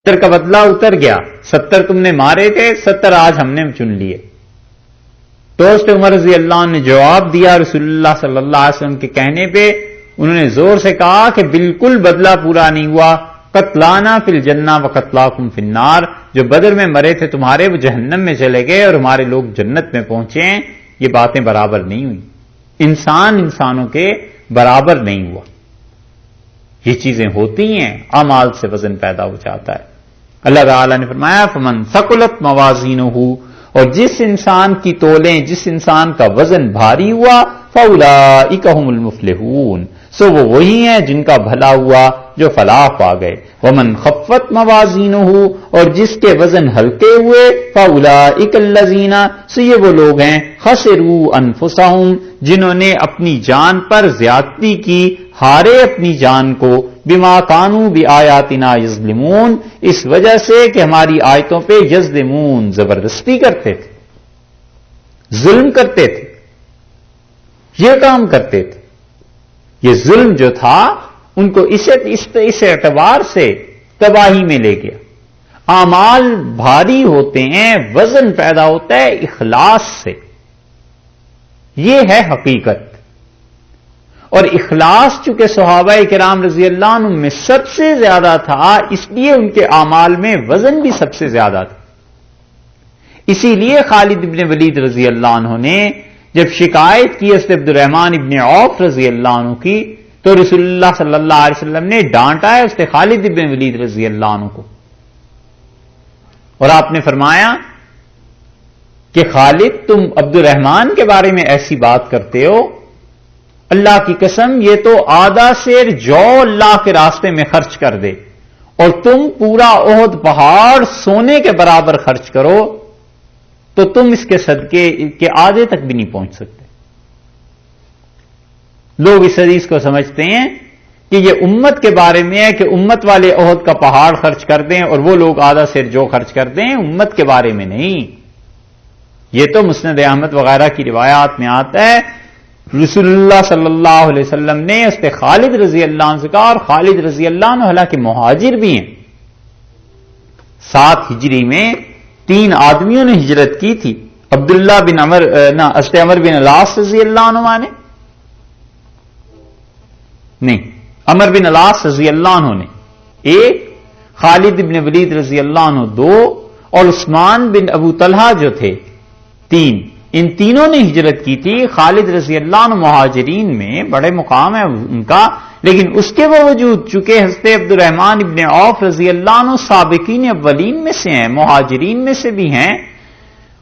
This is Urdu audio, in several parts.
70 کا بدلہ اتر گیا، 70 تم نے مارے تھے، 70 آج ہم نے چن لیے. تو اس عمر رضی اللہ عنہ نے جواب دیا رسول اللہ صلی اللہ علیہ وسلم کے کہنے پہ. انہوں نے زور سے کہا کہ بالکل بدلہ پورا نہیں ہوا. قتلانا فی الجنہ و قتلاکم فی النار، جو بدر میں مرے تھے تمہارے وہ جہنم میں چلے گئے اور ہمارے لوگ جنت میں پہنچے ہیں. یہ باتیں برابر نہیں ہوئی. انسان انسانوں کے برابر نہیں ہوا. یہ چیزیں ہوتی ہیں، اعمال سے وزن پیدا ہو جاتا ہے. اللہ تعالی نے فرمایا فمن ثقلت موازینہ، اور جس انسان کی تولیں، جس انسان کا وزن بھاری ہوا، فاولئک هم المفلحون، سو وہ وہی ہیں جن کا بھلا ہوا جو فلاح پا گئے. ومن خفت موازینہ، اور جس کے وزن ہلکے ہوئے، فاولئک الذین، سو یہ وہ لوگ ہیں خسروا انفسہم، جنہوں نے اپنی جان پر زیادتی کی، ہارے اپنی جان کو، بما کانوا بآیاتنا یظلمون، اس وجہ سے کہ ہماری آیتوں پہ یظلمون، زبردستی کرتے تھے، ظلم کرتے تھے، یہ کام کرتے تھے. یہ ظلم جو تھا ان کو اس اعتبار سے تباہی میں لے گیا. اعمال بھاری ہوتے ہیں، وزن پیدا ہوتا ہے اخلاص سے. یہ ہے حقیقت. اور اخلاص چونکہ صحابہ کرام رضی اللہ عنہ میں سب سے زیادہ تھا، اس لیے ان کے اعمال میں وزن بھی سب سے زیادہ تھا. اسی لیے خالد ابن ولید رضی اللہ عنہ نے جب شکایت کی حضرت عبد الرحمن ابن عوف رضی اللہ عنہ کی، تو رسول اللہ صلی اللہ علیہ وسلم نے ڈانٹا ہے حضرت خالد ابن ولید رضی اللہ عنہ کو. اور آپ نے فرمایا کہ خالد تم عبد الرحمن کے بارے میں ایسی بات کرتے ہو، اللہ کی قسم یہ تو آدھا سیر جو اللہ کے راستے میں خرچ کر دے، اور تم پورا احد پہاڑ سونے کے برابر خرچ کرو تو تم اس کے صدقے کے آدھے تک بھی نہیں پہنچ سکتے. لوگ اس حدیث کو سمجھتے ہیں کہ یہ امت کے بارے میں ہے کہ امت والے احد کا پہاڑ خرچ کر دیں اور وہ لوگ آدھا سیر جو خرچ کر دیں، امت کے بارے میں نہیں. یہ تو مسند احمد وغیرہ کی روایات میں آتا ہے. رسول اللہ صلی اللہ علیہ وسلم نے اس پہ خالد رضی اللہ عنہ سے کہا، اور خالد رضی اللہ عنہ حالانکہ مہاجر بھی ہیں. 7 ہجری میں 3 آدمیوں نے ہجرت کی تھی. عبداللہ بن عمر حضرت عمر بن العاص رضی اللہ عنہ عمر بن العاص رضی اللہ عنہ نے 1، خالد بن ولید رضی اللہ عنہ 2، اور عثمان بن ابو طلحہ جو تھے 3. ان تینوں نے ہجرت کی تھی. خالد رضی اللہ عنہ مہاجرین میں بڑے مقام ہے ان کا، لیکن اس کے باوجود چونکہ حضرت عبد الرحمن ابن عوف رضی اللہ عنہ سابقین اولین میں سے ہیں، مہاجرین میں سے بھی ہیں،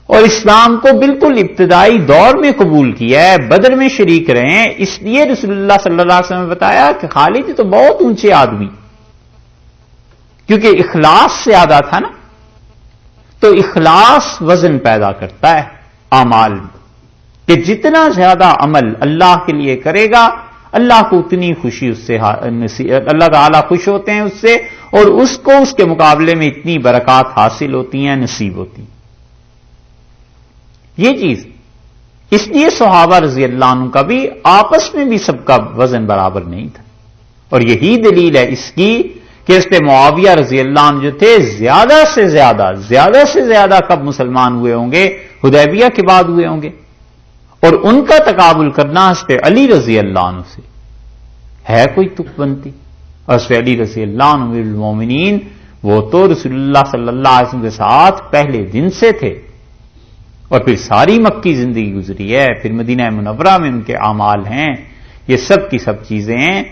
اور اسلام کو بالکل ابتدائی دور میں قبول کیا ہے، بدر میں شریک رہے ہیں. اس لیے رسول اللہ صلی اللہ علیہ وسلم نے بتایا کہ خالد تو بہت اونچے آدمی، کیونکہ اخلاص سے زیادہ تھا نا. تو اخلاص وزن پیدا کرتا ہے اعمال میں، کہ جتنا زیادہ عمل اللہ کے لیے کرے گا اللہ کو اتنی خوشی اس سے، اللہ تعالیٰ خوش ہوتے ہیں اس سے، اور اس کو اس کے مقابلے میں اتنی برکات حاصل ہوتی ہیں، نصیب ہوتی ہیں. یہ چیز اس لیے صحابہ رضی اللہ عنہ کا بھی آپس میں بھی سب کا وزن برابر نہیں تھا. اور یہی دلیل ہے اس کی کہ حضرت معاویہ رضی اللہ عنہ جو تھے زیادہ سے زیادہ کب مسلمان ہوئے ہوں گے؟ حدیبیہ کے بعد ہوئے ہوں گے. اور ان کا تقابل کرنا حضرت علی رضی اللہ عنہ سے ہے کوئی تک بنتی؟ حضرت علی رضی اللہ عنہ امیر المومنین، وہ تو رسول اللہ صلی اللہ علیہ وسلم کے ساتھ پہلے دن سے تھے، اور پھر ساری مکی زندگی گزری ہے، پھر مدینہ منورہ میں ان کے اعمال ہیں. یہ سب کی سب چیزیں ہیں.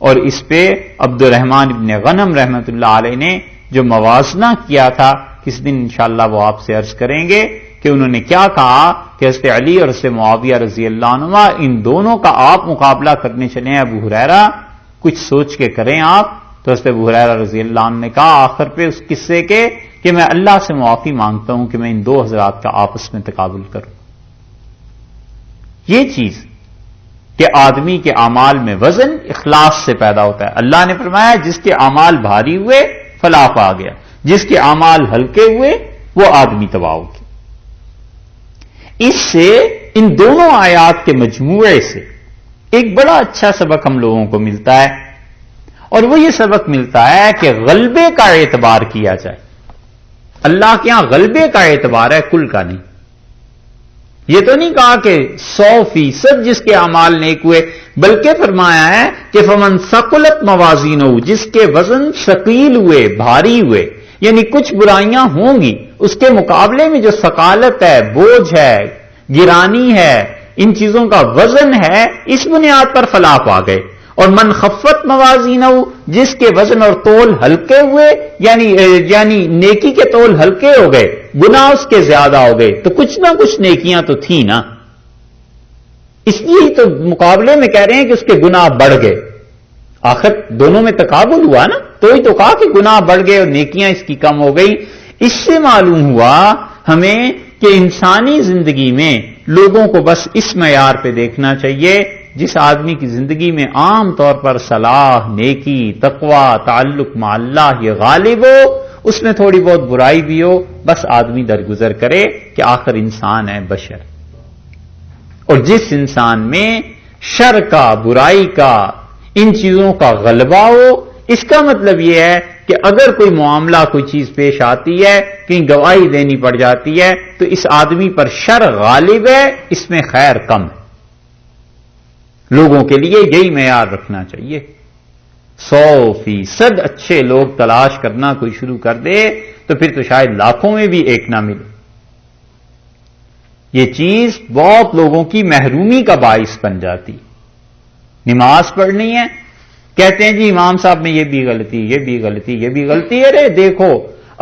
اور اس پہ عبد الرحمن ابن غنم رحمۃ اللہ علیہ نے جو موازنہ کیا تھا، کس دن انشاءاللہ وہ آپ سے عرض کریں گے کہ انہوں نے کیا کہا کہ حضرت علی اور حضرت معاویہ رضی اللہ عنہ ان دونوں کا آپ مقابلہ کرنے چلے ہیں. ابو ہریرہ کچھ سوچ کے کریں آپ. تو حضرت ابو ہریرہ رضی اللہ عنہ نے کہا آخر پہ اس قصے کے کہ میں اللہ سے معافی مانگتا ہوں کہ میں ان 2 حضرات کا آپس میں تقابل کروں. یہ چیز کہ آدمی کے اعمال میں وزن اخلاص سے پیدا ہوتا ہے. اللہ نے فرمایا جس کے اعمال بھاری ہوئے فلاح پا گیا، جس کے اعمال ہلکے ہوئے وہ آدمی تباہ ہو گیا. اس سے ان دونوں آیات کے مجموعے سے ایک بڑا اچھا سبق ہم لوگوں کو ملتا ہے، اور وہ یہ سبق ملتا ہے کہ غلبے کا اعتبار کیا جائے. اللہ کے ہاں غلبے کا اعتبار ہے، کل کا نہیں. یہ تو نہیں کہا کہ 100% جس کے اعمال نیک ہوئے، بلکہ فرمایا ہے کہ فمن ثقلت موازینہ، جس کے وزن ثقیل ہوئے، بھاری ہوئے، یعنی کچھ برائیاں ہوں گی، اس کے مقابلے میں جو ثقالت ہے، بوجھ ہے، گرانی ہے، ان چیزوں کا وزن ہے، اس بنیاد پر فلاح پا گئے. اور من خفت موازینہ، جس کے وزن اور تول ہلکے ہوئے، یعنی نیکی کے تول ہلکے ہو گئے، گناہ اس کے زیادہ ہو گئے، تو کچھ نہ کچھ نیکیاں تو تھیں نا. اس لیے تو مقابلے میں کہہ رہے ہیں کہ اس کے گناہ بڑھ گئے. آخر دونوں میں تقابل ہوا نا، تو ہی تو کہا کہ گناہ بڑھ گئے اور نیکیاں اس کی کم ہو گئی. اس سے معلوم ہوا ہمیں کہ انسانی زندگی میں لوگوں کو بس اس معیار پہ دیکھنا چاہیے جس آدمی کی زندگی میں عام طور پر صلاح، نیکی، تقوی، تعلق مع اللہ یہ غالب ہو، اس میں تھوڑی بہت برائی بھی ہو، بس آدمی درگزر کرے کہ آخر انسان ہے، بشر. اور جس انسان میں شر کا، برائی کا، ان چیزوں کا غلبہ ہو، اس کا مطلب یہ ہے کہ اگر کوئی معاملہ، کوئی چیز پیش آتی ہے، کہیں گواہی دینی پڑ جاتی ہے، تو اس آدمی پر شر غالب ہے، اس میں خیر کم ہے. لوگوں کے لیے یہی معیار رکھنا چاہیے. 100% اچھے لوگ تلاش کرنا کوئی شروع کر دے تو پھر تو شاید لاکھوں میں بھی ایک نہ ملے. یہ چیز بہت لوگوں کی محرومی کا باعث بن جاتی. نماز پڑھنی ہے، کہتے ہیں جی امام صاحب میں یہ بھی غلطی، یہ بھی غلطی، یہ بھی غلطی. ارے دیکھو،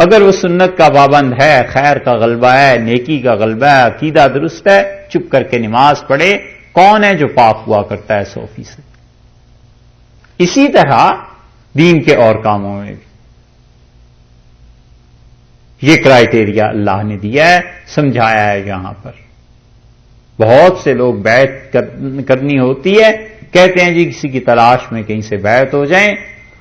اگر وہ سنت کا پابند ہے، خیر کا غلبہ ہے، نیکی کا غلبہ ہے، عقیدہ درست ہے، چپ کر کے نماز پڑھے. کون ہے جو پاک ہوا کرتا ہے 100%؟ اسی طرح دین کے اور کاموں میں بھی یہ کرائیٹیریا اللہ نے دیا ہے، سمجھایا ہے. یہاں پر بہت سے لوگ بیعت کرنی ہوتی ہے، کہتے ہیں جی کسی کی تلاش میں کہیں سے بیعت ہو جائیں،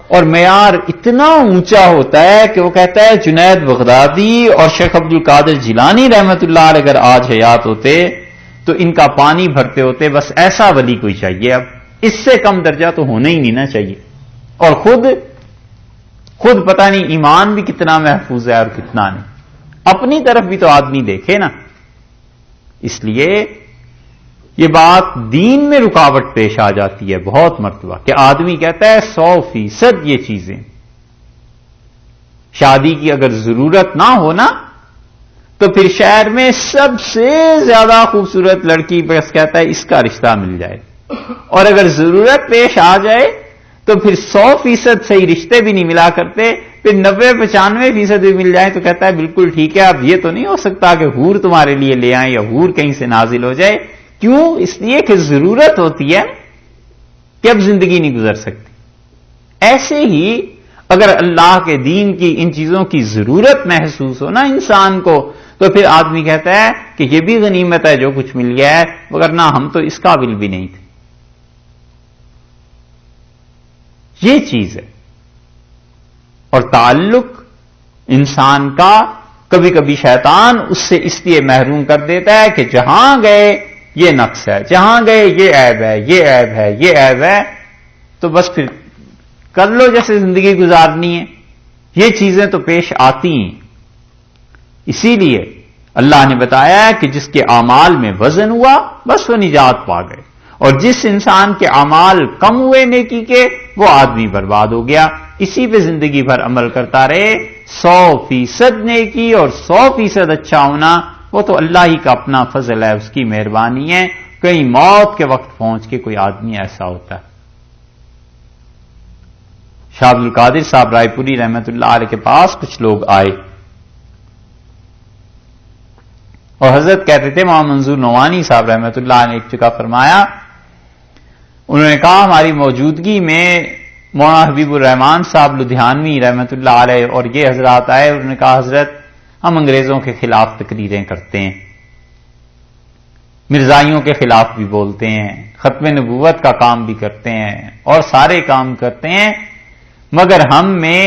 اور معیار اتنا اونچا ہوتا ہے کہ وہ کہتا ہے جنید بغدادی اور شیخ عبد القادر جیلانی رحمت اللہ علیہ اگر آج حیات ہوتے تو ان کا پانی بھرتے ہوتے. بس ایسا ولی کوئی چاہیے، اب اس سے کم درجہ تو ہونا ہی نہیں نا چاہیے. اور خود پتہ نہیں ایمان بھی کتنا محفوظ ہے اور کتنا نہیں. اپنی طرف بھی تو آدمی دیکھے نا. اس لیے یہ بات دین میں رکاوٹ پیش آ جاتی ہے بہت مرتبہ کہ آدمی کہتا ہے 100% یہ چیزیں. شادی کی اگر ضرورت نہ ہونا تو پھر شہر میں سب سے زیادہ خوبصورت لڑکی بس کہتا ہے اس کا رشتہ مل جائے، اور اگر ضرورت پیش آ جائے تو پھر 100% صحیح رشتے بھی نہیں ملا کرتے، پھر 90-95% بھی مل جائیں تو کہتا ہے بالکل ٹھیک ہے. اب یہ تو نہیں ہو سکتا کہ حور تمہارے لیے لے آئیں یا حور کہیں سے نازل ہو جائے. کیوں؟ اس لیے کہ ضرورت ہوتی ہے کہ اب زندگی نہیں گزر سکتی. ایسے ہی اگر اللہ کے دین کی ان چیزوں کی ضرورت محسوس ہو نا انسان کو، تو پھر آدمی کہتا ہے کہ یہ بھی غنیمت ہے جو کچھ مل گیا ہے، وگرنہ ہم تو اس قابل بھی نہیں تھے. یہ چیز ہے. اور تعلق انسان کا کبھی کبھی شیطان اس سے اس لیے محروم کر دیتا ہے کہ جہاں گئے یہ نقص ہے، جہاں گئے یہ عیب ہے، یہ عیب ہے، یہ عیب ہے، تو بس پھر کر لو جیسے زندگی گزارنی ہے. یہ چیزیں تو پیش آتی ہیں. اسی لیے اللہ نے بتایا ہے کہ جس کے اعمال میں وزن ہوا بس وہ نجات پا گئے، اور جس انسان کے اعمال کم ہوئے نیکی کے وہ آدمی برباد ہو گیا. اسی پہ زندگی بھر عمل کرتا رہے. 100% نیکی اور 100% اچھا ہونا وہ تو اللہ ہی کا اپنا فضل ہے، اس کی مہربانی ہے. کہیں موت کے وقت پہنچ کے کوئی آدمی ایسا ہوتا ہے. شاہ عبد القادر صاحب رائے پوری رحمت اللہ علیہ کے پاس کچھ لوگ آئے اور حضرت کہتے تھے، مولانا منظور نعمانی صاحب رحمت اللہ نے ایک جگہ فرمایا، انہوں نے کہا ہماری موجودگی میں مولانا حبیب الرحمان صاحب لدھیانوی رحمت اللہ علیہ اور یہ حضرات آئے. انہوں نے کہا حضرت ہم انگریزوں کے خلاف تقریریں کرتے ہیں، مرزائیوں کے خلاف بھی بولتے ہیں، ختم نبوت کا کام بھی کرتے ہیں اور سارے کام کرتے ہیں، مگر ہم میں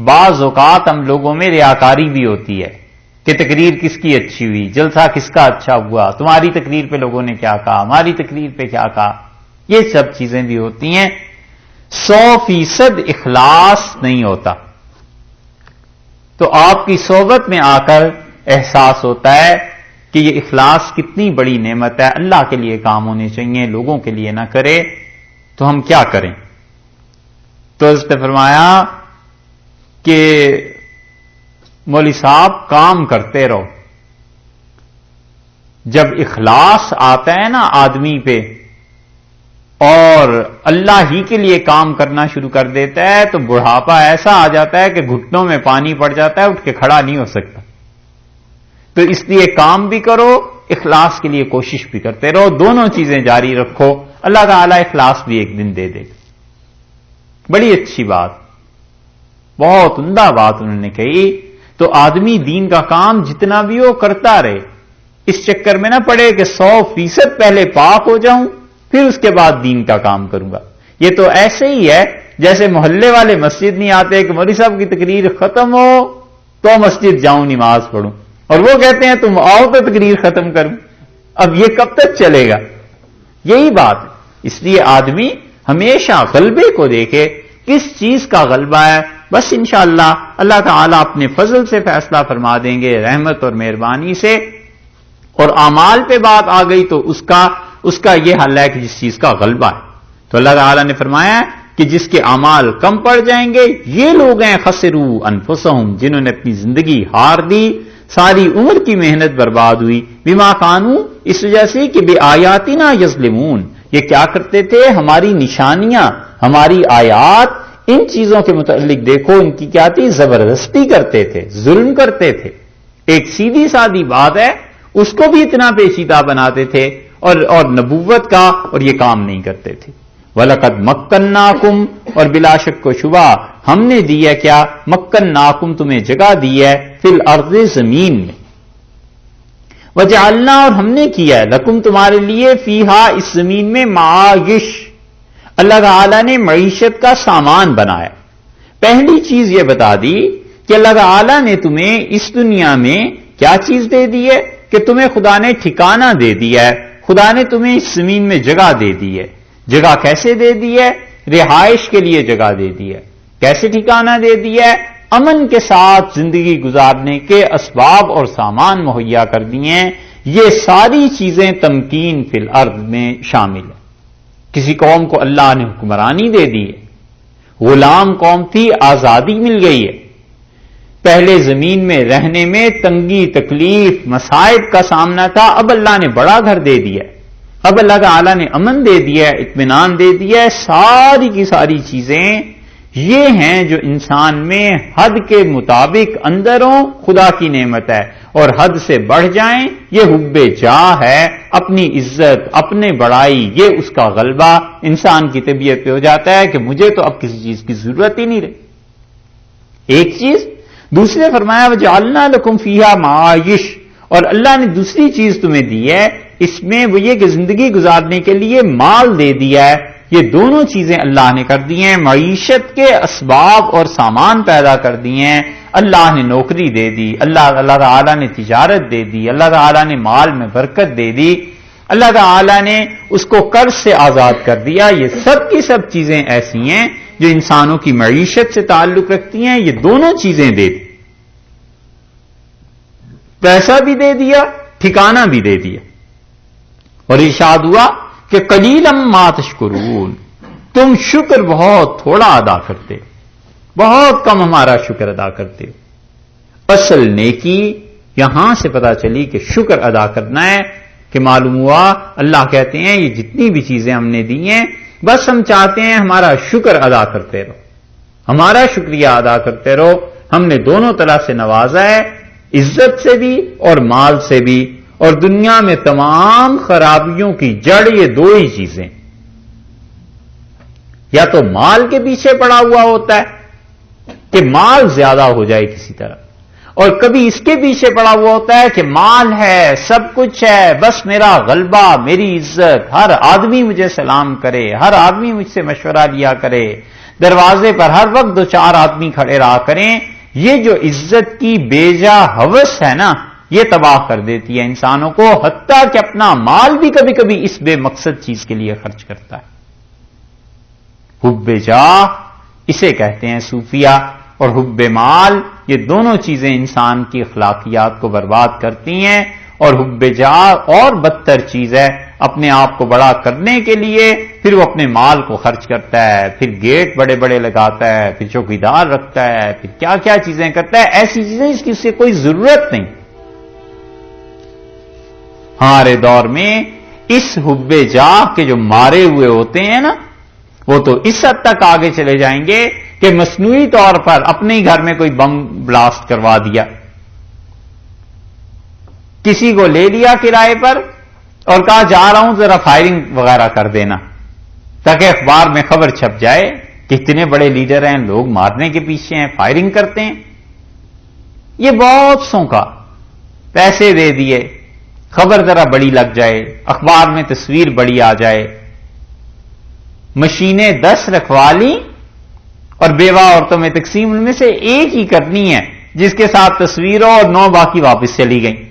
بعض اوقات ہم لوگوں میں ریاکاری بھی ہوتی ہے کہ تقریر کس کی اچھی ہوئی، جلسہ کس کا اچھا ہوا، تمہاری تقریر پہ لوگوں نے کیا کہا، ہماری تقریر پہ کیا کہا. یہ سب چیزیں بھی ہوتی ہیں. 100% اخلاص نہیں ہوتا. تو آپ کی صحبت میں آ کر احساس ہوتا ہے کہ یہ اخلاص کتنی بڑی نعمت ہے. اللہ کے لیے کام ہونے چاہیے، لوگوں کے لیے نہ کرے. تو ہم کیا کریں؟ تو حضرت نے فرمایا کہ مولوی صاحب کام کرتے رہو. جب اخلاص آتا ہے نا آدمی پہ اور اللہ ہی کے لیے کام کرنا شروع کر دیتا ہے تو بڑھاپا ایسا آ جاتا ہے کہ گھٹنوں میں پانی پڑ جاتا ہے، اٹھ کے کھڑا نہیں ہو سکتا. تو اس لیے کام بھی کرو، اخلاص کے لیے کوشش بھی کرتے رہو، دونوں چیزیں جاری رکھو. اللہ تعالیٰ اخلاص بھی ایک دن دے دے گا. بڑی اچھی بات، بہت عمدہ بات انہوں نے کہی. تو آدمی دین کا کام جتنا بھی ہو کرتا رہے، اس چکر میں نہ پڑے کہ 100% پہلے پاک ہو جاؤں پھر اس کے بعد دین کا کام کروں گا. یہ تو ایسے ہی ہے جیسے محلے والے مسجد نہیں آتے کہ مولوی صاحب کی تقریر ختم ہو تو مسجد جاؤں نماز پڑھوں، اور وہ کہتے ہیں تم آؤ تو تقریر ختم کروں. اب یہ کب تک چلے گا؟ یہی بات. اس لیے آدمی ہمیشہ غلبے کو دیکھے، کس چیز کا غلبہ ہے. بس انشاءاللہ اللہ تعالیٰ اپنے فضل سے فیصلہ فرما دیں گے، رحمت اور مہربانی سے. اور اعمال پہ بات آ گئی تو اس کا یہ حل ہے کہ جس چیز کا غلبہ ہے. تو اللہ تعالیٰ نے فرمایا کہ جس کے اعمال کم پڑ جائیں گے یہ لوگ ہیں خسرو انفسہم، جنہوں نے اپنی زندگی ہار دی، ساری عمر کی محنت برباد ہوئی. بما کانوا، اس وجہ سے کہ بے آیاتنا یظلمون، یہ کیا کرتے تھے؟ ہماری نشانیاں، ہماری آیات، ان چیزوں کے متعلق دیکھو ان کی کیا تھی؟ زبردستی کرتے تھے، ظلم کرتے تھے. ایک سیدھی سادی بات ہے اس کو بھی اتنا پیچیدہ بناتے تھے، اور نبوت کا، اور یہ کام نہیں کرتے تھے. وَلَقَدْ مَكَّنَّاكُمْ، اور بلا شک و شبہ ہم نے دی ہے کیا؟ مکناکم، تمہیں جگہ دی ہے، فی الارض، زمین میں. وجعلنا، اور ہم نے کیا ہے، لکم، تمہارے لیے، فیہا، اس زمین میں، معایش، اللہ تعالی نے معیشت کا سامان بنایا. پہلی چیز یہ بتا دی کہ اللہ تعالی نے تمہیں اس دنیا میں کیا چیز دے دی ہے کہ تمہیں خدا نے ٹھکانہ دے دیا ہے. خدا نے تمہیں اس زمین میں جگہ دے دی ہے. جگہ کیسے دے دی ہے؟ رہائش کے لیے جگہ دے دی ہے. کیسے ٹھکانہ دے دیا ہے؟ امن کے ساتھ زندگی گزارنے کے اسباب اور سامان مہیا کر دیے ہیں. یہ ساری چیزیں تمکین فی الارض میں شامل ہیں. کسی قوم کو اللہ نے حکمرانی دے دی ہے، غلام قوم تھی، آزادی مل گئی ہے. پہلے زمین میں رہنے میں تنگی، تکلیف، مصائب کا سامنا تھا، اب اللہ نے بڑا گھر دے دیا ہے. اب اللہ تعالیٰ نے امن دے دیا ہے، اطمینان دے دیا ہے. ساری کی ساری چیزیں یہ ہیں جو انسان میں حد کے مطابق اندر ہوں، خدا کی نعمت ہے. اور حد سے بڑھ جائیں یہ حب جاہ ہے، اپنی عزت، اپنے بڑائی، یہ اس کا غلبہ انسان کی طبیعت پہ ہو جاتا ہے کہ مجھے تو اب کسی چیز کی ضرورت ہی نہیں رہی. ایک چیز. دوسرے فرمایا وجعلنا لکم فیہا معایش، اور اللہ نے دوسری چیز تمہیں دی ہے اس میں، وہ یہ کہ زندگی گزارنے کے لیے مال دے دیا ہے. یہ دونوں چیزیں اللہ نے کر دی ہیں. معیشت کے اسباب اور سامان پیدا کر دیے ہیں. اللہ نے نوکری دے دی، اللہ تعالیٰ نے تجارت دے دی، اللہ تعالیٰ نے مال میں برکت دے دی، اللہ تعالیٰ نے اس کو قرض سے آزاد کر دیا. یہ سب کی سب چیزیں ایسی ہیں جو انسانوں کی معیشت سے تعلق رکھتی ہیں. یہ دونوں چیزیں دے دی، پیسہ بھی دے دیا، ٹھکانہ بھی دے دیا. اور ارشاد ہوا کہ قلیلا ما تشکرون، تم شکر بہت تھوڑا ادا کرتے، بہت کم ہمارا شکر ادا کرتے. اصل نیکی یہاں سے پتا چلی کہ شکر ادا کرنا ہے. کہ معلوم ہوا اللہ کہتے ہیں یہ جتنی بھی چیزیں ہم نے دی ہیں بس ہم چاہتے ہیں ہمارا شکر ادا کرتے رہو، ہمارا شکریہ ادا کرتے رہو. ہم نے دونوں طرح سے نوازا ہے، عزت سے بھی اور مال سے بھی. اور دنیا میں تمام خرابیوں کی جڑ یہ دو ہی چیزیں، یا تو مال کے پیچھے پڑا ہوا ہوتا ہے کہ مال زیادہ ہو جائے کسی طرح، اور کبھی اس کے پیچھے پڑا ہوا ہوتا ہے کہ مال ہے، سب کچھ ہے، بس میرا غلبہ، میری عزت، ہر آدمی مجھے سلام کرے، ہر آدمی مجھ سے مشورہ لیا کرے، دروازے پر ہر وقت 2-4 آدمی کھڑے رہا کریں. یہ جو عزت کی بیجا ہوس ہے نا، یہ تباہ کر دیتی ہے انسانوں کو، حتیٰ کہ اپنا مال بھی کبھی کبھی اس بے مقصد چیز کے لیے خرچ کرتا ہے. حب جاہ اسے کہتے ہیں صوفیہ، اور حب مال، یہ دونوں چیزیں انسان کی اخلاقیات کو برباد کرتی ہیں، اور حب جاہ اور بدتر چیز ہے، اپنے آپ کو بڑا کرنے کے لیے پھر وہ اپنے مال کو خرچ کرتا ہے، پھر گیٹ بڑے بڑے لگاتا ہے، پھر چوکیدار رکھتا ہے، پھر کیا کیا چیزیں کرتا ہے، ایسی چیزیں اس کی اس سے کوئی ضرورت نہیں۔ ہمارے دور میں اس حب جاہ کے جو مارے ہوئے ہوتے ہیں نا، وہ تو اس حد تک آگے چلے جائیں گے کہ مصنوعی طور پر اپنے ہی گھر میں کوئی بم بلاسٹ کروا دیا، کسی کو لے لیا کرائے پر اور کہا جا رہا ہوں ذرا فائرنگ وغیرہ کر دینا، تاکہ اخبار میں خبر چھپ جائے کہ اتنے بڑے لیڈر ہیں، لوگ مارنے کے پیچھے ہیں، فائرنگ کرتے ہیں۔ یہ بہت سونکا، پیسے دے دیے، خبر ذرا بڑی لگ جائے، اخبار میں تصویر بڑی آ جائے، مشینیں 10 رکھوا لیں اور بیوہ عورتوں میں تقسیم، ان میں سے ایک ہی کرنی ہے جس کے ساتھ تصویر ہو، اور 9 باقی واپس چلی گئیں۔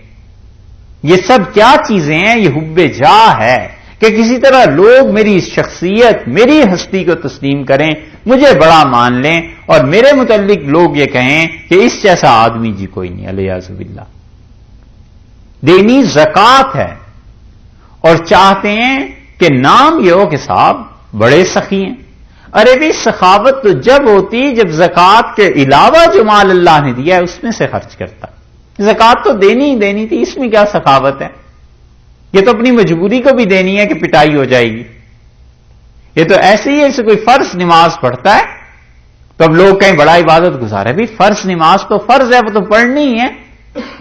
یہ سب کیا چیزیں ہیں؟ یہ حب جاہ ہے کہ کسی طرح لوگ میری شخصیت، میری ہستی کو تسلیم کریں، مجھے بڑا مان لیں، اور میرے متعلق لوگ یہ کہیں کہ اس جیسا آدمی جی کوئی نہیں، الیاذ باللہ۔ دینی زکوٰۃ ہے، اور چاہتے ہیں کہ نام یہ ہو کہ صاحب بڑے سخی ہیں۔ ارے بھی سخاوت تو جب ہوتی جب زکوٰۃ کے علاوہ جو مال اللہ نے دیا ہے اس میں سے خرچ کرتا۔ زکوٰۃ تو دینی ہی دینی تھی، اس میں کیا سخاوت ہے؟ یہ تو اپنی مجبوری کو بھی دینی ہے کہ پٹائی ہو جائے گی۔ یہ تو ایسے ہی ہے، اسے کوئی فرض نماز پڑھتا ہے تو اب لوگ کہیں بڑا عبادت گزار ہے۔ بھی فرض نماز تو فرض ہے، وہ تو پڑھنی ہی ہے۔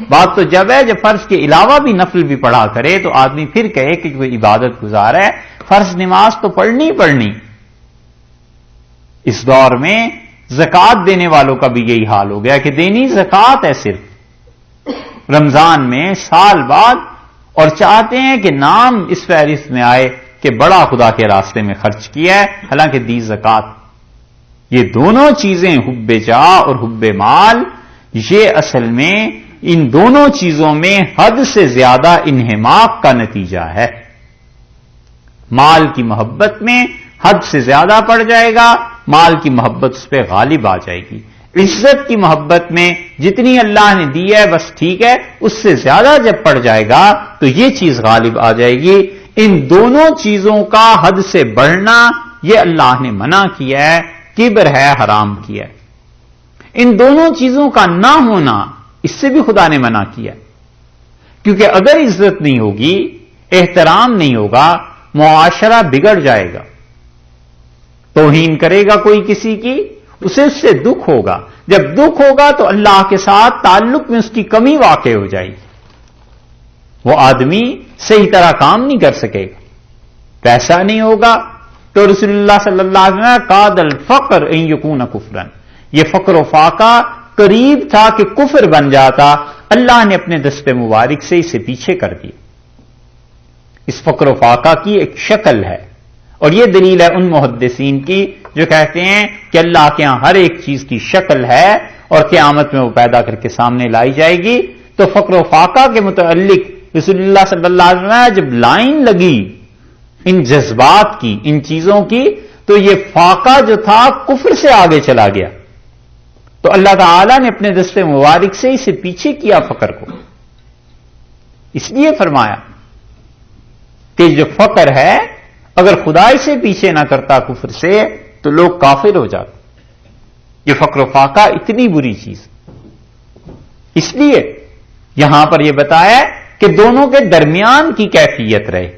بات تو جب ہے جب فرض کے علاوہ بھی نفل بھی پڑھا کرے تو آدمی پھر کہے کہ کوئی عبادت گزار ہے، فرض نماز تو پڑھنی پڑھنی۔ اس دور میں زکوٰۃ دینے والوں کا بھی یہی حال ہو گیا کہ دینی زکوٰۃ ہے صرف رمضان میں سال بعد، اور چاہتے ہیں کہ نام اس فہرست میں آئے کہ بڑا خدا کے راستے میں خرچ کیا ہے، حالانکہ دی زکوٰۃ۔ یہ دونوں چیزیں حب جاہ اور حب مال، یہ اصل میں ان دونوں چیزوں میں حد سے زیادہ انہماک کا نتیجہ ہے۔ مال کی محبت میں حد سے زیادہ پڑ جائے گا، مال کی محبت اس پہ غالب آ جائے گی۔ عزت کی محبت میں جتنی اللہ نے دی ہے بس ٹھیک ہے، اس سے زیادہ جب پڑ جائے گا تو یہ چیز غالب آ جائے گی۔ ان دونوں چیزوں کا حد سے بڑھنا یہ اللہ نے منع کیا ہے، کبر ہے، حرام کیا ہے۔ ان دونوں چیزوں کا نہ ہونا اس سے بھی خدا نے منع کیا، کیونکہ اگر عزت نہیں ہوگی، احترام نہیں ہوگا، معاشرہ بگڑ جائے گا۔ توہین کرے گا کوئی کسی کی، اسے اس سے دکھ ہوگا، جب دکھ ہوگا تو اللہ کے ساتھ تعلق میں اس کی کمی واقع ہو جائے گی، وہ آدمی صحیح طرح کام نہیں کر سکے گا، پیسہ نہیں ہوگا۔ تو رسول اللہ صلی اللہ علیہ وسلم قاد الفقر ان یکون کفرا، یہ فقر و فاقہ قریب تھا کہ کفر بن جاتا، اللہ نے اپنے دست مبارک سے اسے پیچھے کر دیا۔ اس فقر و فاقہ کی ایک شکل ہے، اور یہ دلیل ہے ان محدثین کی جو کہتے ہیں کہ اللہ کے ہاں ہر ایک چیز کی شکل ہے اور قیامت میں وہ پیدا کر کے سامنے لائی جائے گی۔ تو فقر و فاقہ کے متعلق رسول اللہ صلی اللہ علیہ وسلم جب لائن لگی ان جذبات کی، ان چیزوں کی، تو یہ فاقہ جو تھا کفر سے آگے چلا گیا، تو اللہ تعالی نے اپنے دست مبارک سے اسے پیچھے کیا فقر کو۔ اس لیے فرمایا کہ جو فقر ہے اگر خدا سے پیچھے نہ کرتا کفر سے تو لوگ کافر ہو جاتے۔ یہ فقر و فاقہ اتنی بری چیز، اس لیے یہاں پر یہ بتایا کہ دونوں کے درمیان کی کیفیت رہے،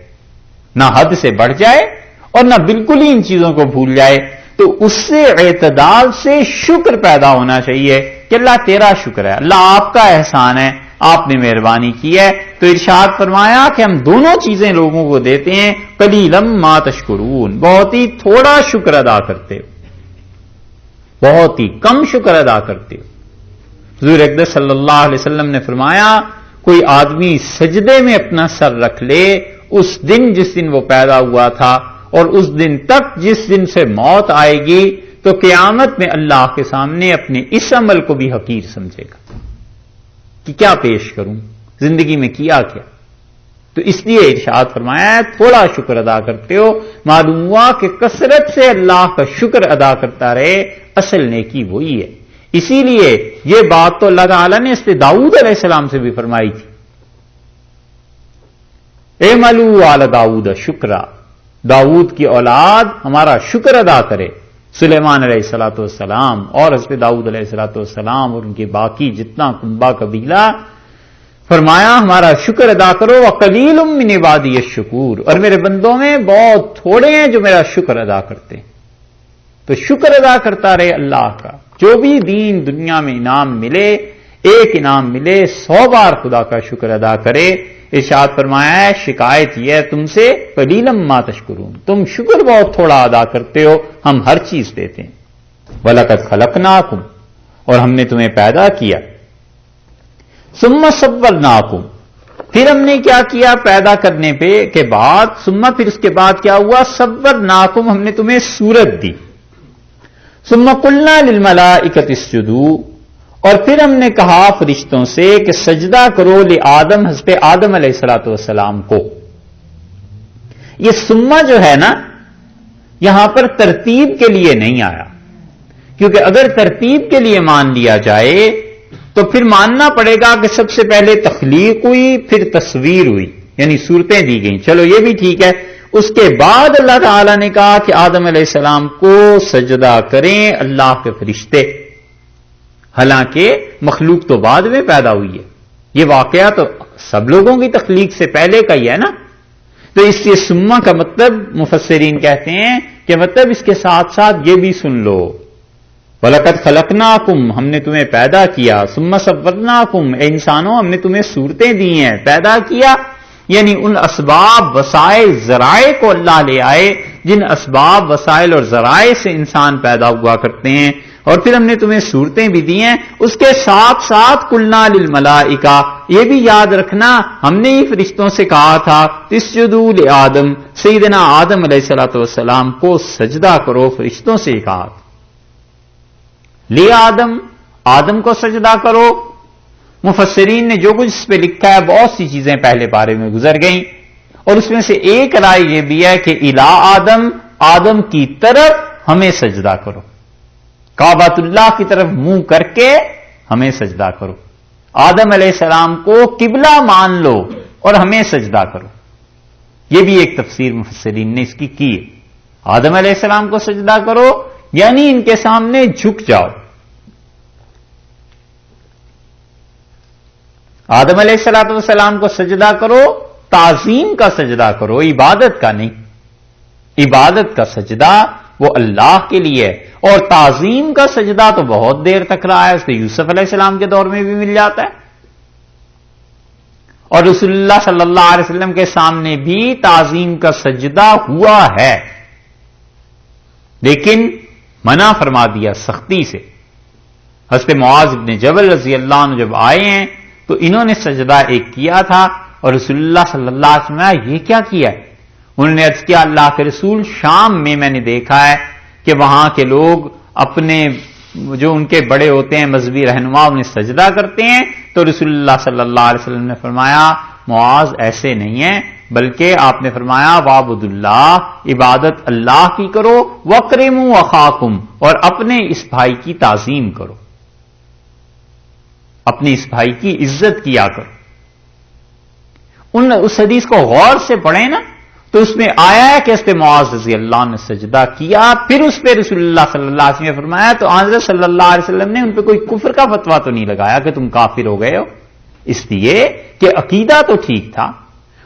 نہ حد سے بڑھ جائے اور نہ بالکل ہی ان چیزوں کو بھول جائے۔ تو اس سے اعتدال سے شکر پیدا ہونا چاہیے کہ اللہ تیرا شکر ہے، اللہ آپ کا احسان ہے، آپ نے مہربانی کی ہے۔ تو ارشاد فرمایا کہ ہم دونوں چیزیں لوگوں کو دیتے ہیں، قلیلا ما تشکرون، بہت ہی تھوڑا شکر ادا کرتے ہو، بہت ہی کم شکر ادا کرتے ہو۔ حضور اقدس صلی اللہ علیہ وسلم نے فرمایا کوئی آدمی سجدے میں اپنا سر رکھ لے اس دن جس دن وہ پیدا ہوا تھا اور اس دن تک جس دن سے موت آئے گی، تو قیامت میں اللہ کے سامنے اپنے اس عمل کو بھی حقیر سمجھے گا کہ کیا پیش کروں، زندگی میں کیا کیا۔ تو اس لیے ارشاد فرمایا ہے تھوڑا شکر ادا کرتے ہو، معلوم ہوا کہ کثرت سے اللہ کا شکر ادا کرتا رہے، اصل نیکی وہی ہے۔ اسی لیے یہ بات تو اللہ تعالیٰ نے اس پہ داؤد علیہ السلام سے بھی فرمائی تھی، اعملوا آل داؤد شکرا، داؤد کی اولاد ہمارا شکر ادا کرے، سلیمان علیہ الصلوۃ والسلام اور حضرت داؤد علیہ الصلوۃ والسلام اور ان کے باقی جتنا کنبہ قبیلہ، فرمایا ہمارا شکر ادا کرو، وقلیل من عبادی الشکور، اور میرے بندوں میں بہت تھوڑے ہیں جو میرا شکر ادا کرتے ہیں۔ تو شکر ادا کرتا رہے اللہ کا، جو بھی دین دنیا میں انعام ملے، ایک انعام ملے 100 بار خدا کا شکر ادا کرے۔ ارشاد فرمایا ہے شکایت یہ ہے تم سے قلیلا ما تشکرون، تم شکر بہت تھوڑا ادا کرتے ہو، ہم ہر چیز دیتے ہیں۔ وَلَقَدْ خَلَقْنَاكُمْ، اور ہم نے تمہیں پیدا کیا، ثُمَّ صَوَّرْنَاكُمْ، پھر ہم نے کیا کیا پیدا کرنے پہ کے بعد، ثم پھر اس کے بعد کیا ہوا، صَوَّرْنَاكُمْ، ہم نے تمہیں صورت دی، ثُمَّ قُلْنَا لِلْمَلَائِكَةِ اسْجُدُوا، اور پھر ہم نے کہا فرشتوں سے کہ سجدہ کرو لآدم، حضرت آدم علیہ الصلوۃ والسلام کو۔ یہ سما جو ہے نا یہاں پر ترتیب کے لیے نہیں آیا، کیونکہ اگر ترتیب کے لیے مان لیا جائے تو پھر ماننا پڑے گا کہ سب سے پہلے تخلیق ہوئی پھر تصویر ہوئی، یعنی صورتیں دی گئیں، چلو یہ بھی ٹھیک ہے۔ اس کے بعد اللہ تعالیٰ نے کہا کہ آدم علیہ السلام کو سجدہ کریں اللہ کے فرشتے، حالانکہ مخلوق تو بعد میں پیدا ہوئی ہے، یہ واقعہ تو سب لوگوں کی تخلیق سے پہلے کا ہی ہے نا۔ تو اس سے سما کا مطلب مفسرین کہتے ہیں کہ مطلب اس کے ساتھ ساتھ یہ بھی سن لو، وَلَقَدْ خَلَقْنَاكُمْ، ہم نے تمہیں پیدا کیا، ثُمَّ صَوَّرْنَاكُمْ، اے انسانوں ہم نے تمہیں صورتیں دی ہیں، پیدا کیا، یعنی ان اسباب وسائل ذرائع کو اللہ لے آئے جن اسباب وسائل اور ذرائع سے انسان پیدا ہوا کرتے ہیں، اور پھر ہم نے تمہیں صورتیں بھی دی ہیں۔ اس کے ساتھ ساتھ قلنا للملائکہ، یہ بھی یاد رکھنا ہم نے ہی فرشتوں سے کہا تھا اسجدوا لآدم، سیدنا آدم علیہ الصلوۃ والسلام کو سجدہ کرو، فرشتوں سے ہی کہا تھا۔ لآدم، آدم کو سجدہ کرو۔ مفسرین نے جو کچھ اس پہ لکھا ہے بہت سی چیزیں پہلے بارے میں گزر گئیں، اور اس میں سے ایک رائے یہ بھی ہے کہ الی آدم، آدم کی طرف ہمیں سجدہ کرو، کعبۃ اللہ کی طرف منہ کر کے ہمیں سجدہ کرو، آدم علیہ السلام کو قبلہ مان لو اور ہمیں سجدہ کرو۔ یہ بھی ایک تفسیر مفسرین نے اس کی ہے، آدم علیہ السلام کو سجدہ کرو یعنی ان کے سامنے جھک جاؤ۔ آدم علیہ السلام کو سجدہ کرو، تعظیم کا سجدہ کرو، عبادت کا نہیں۔ عبادت کا سجدہ وہ اللہ کے لیے ہے، اور تعظیم کا سجدہ تو بہت دیر تک رہا ہے، اس سے یوسف علیہ السلام کے دور میں بھی مل جاتا ہے، اور رسول اللہ صلی اللہ علیہ وسلم کے سامنے بھی تعظیم کا سجدہ ہوا ہے، لیکن منع فرما دیا سختی سے۔ حضرت معاذ بن جبل رضی اللہ عنہ جب آئے ہیں تو انہوں نے سجدہ ایک کیا تھا، اور رسول اللہ صلی اللہ علیہ وسلم نے یہ کیا کیا ہے؟ انہوں نے عرض کیا اللہ کے رسول شام میں نے دیکھا ہے کہ وہاں کے لوگ اپنے جو ان کے بڑے ہوتے ہیں مذہبی رہنما انہیں سجدہ کرتے ہیں، تو رسول اللہ صلی اللہ علیہ وسلم نے فرمایا معاذ ایسے نہیں ہے، بلکہ آپ نے فرمایا وعبد اللہ، عبادت اللہ کی کرو، وَاکرموا اخاکم، اور اپنے اس بھائی کی تعظیم کرو، اپنی اس بھائی کی عزت کیا کرو۔ اس حدیث کو غور سے پڑھیں نا تو اس میں آیا ہے کہ حضرت معاذ رضی اللہ عنہ نے سجدہ کیا، پھر اس پہ رسول اللہ صلی اللہ علیہ وسلم نے فرمایا تو حضرت صلی اللہ علیہ وسلم نے ان پہ کوئی کفر کا فتویٰ تو نہیں لگایا کہ تم کافر ہو گئے ہو، اس لیے کہ عقیدہ تو ٹھیک تھا۔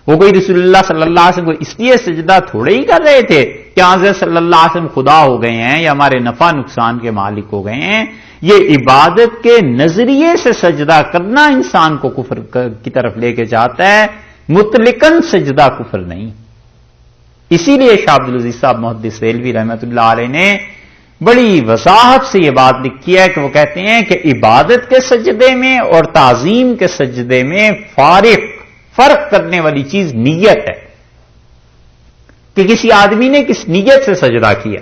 وہ کوئی رسول اللہ صلی اللہ علیہ وسلم کو اس لیے سجدہ تھوڑے ہی کر رہے تھے کہ حضرت صلی اللہ علیہ وسلم خدا ہو گئے ہیں یا ہمارے نفع نقصان کے مالک ہو گئے ہیں۔ یہ عبادت کے نظریے سے سجدہ کرنا انسان کو کفر کی طرف لے کے جاتا ہے، مطلقاً سجدہ کفر نہیں۔ اسی لیے شاہ عبدالعزیز صاحب محدث ریلوی رحمۃ اللہ علیہ نے بڑی وضاحت سے یہ بات لکھی ہے کہ وہ کہتے ہیں کہ عبادت کے سجدے میں اور تعظیم کے سجدے میں فرق کرنے والی چیز نیت ہے، کہ کسی آدمی نے کس نیت سے سجدہ کیا۔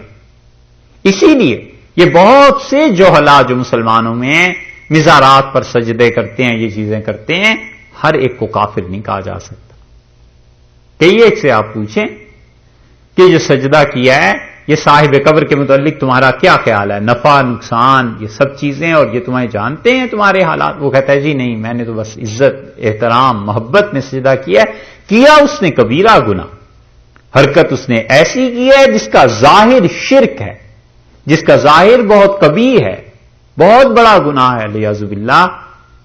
اسی لیے یہ بہت سے جوہلا جو مسلمانوں میں مزارات پر سجدے کرتے ہیں، یہ چیزیں کرتے ہیں، ہر ایک کو کافر نہیں کہا جا سکتا۔ کئی ایک سے آپ پوچھیں کہ جو سجدہ کیا ہے یہ صاحب قبر کے متعلق تمہارا کیا خیال ہے، نفع نقصان یہ سب چیزیں، اور یہ تمہیں جانتے ہیں تمہارے حالات؟ وہ کہتا ہے جی نہیں، میں نے تو بس عزت احترام محبت میں سجدہ کیا اس نے کبیرہ گناہ، حرکت اس نے ایسی کی ہے جس کا ظاہر شرک ہے، جس کا ظاہر بہت کبیر ہے، بہت بڑا گناہ ہے لیاذ باللہ،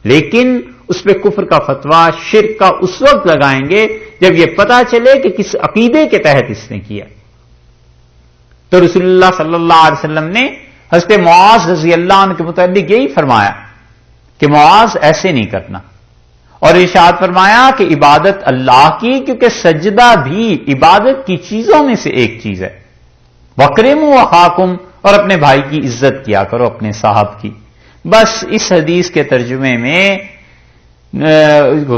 لیکن اس پہ کفر کا فتویٰ شرک کا اس وقت لگائیں گے جب یہ پتا چلے کہ کس عقیدے کے تحت اس نے کیا۔ تو رسول اللہ صلی اللہ علیہ وسلم نے حضرت معاذ رضی اللہ عنہ کے متعلق یہی فرمایا کہ معاذ ایسے نہیں کرنا، اور ارشاد فرمایا کہ عبادت اللہ کی، کیونکہ سجدہ بھی عبادت کی چیزوں میں سے ایک چیز ہے، وَأَكْرِمُوا أَخَاكُمْ، اور اپنے بھائی کی عزت کیا کرو، اپنے صاحب کی۔ بس اس حدیث کے ترجمے میں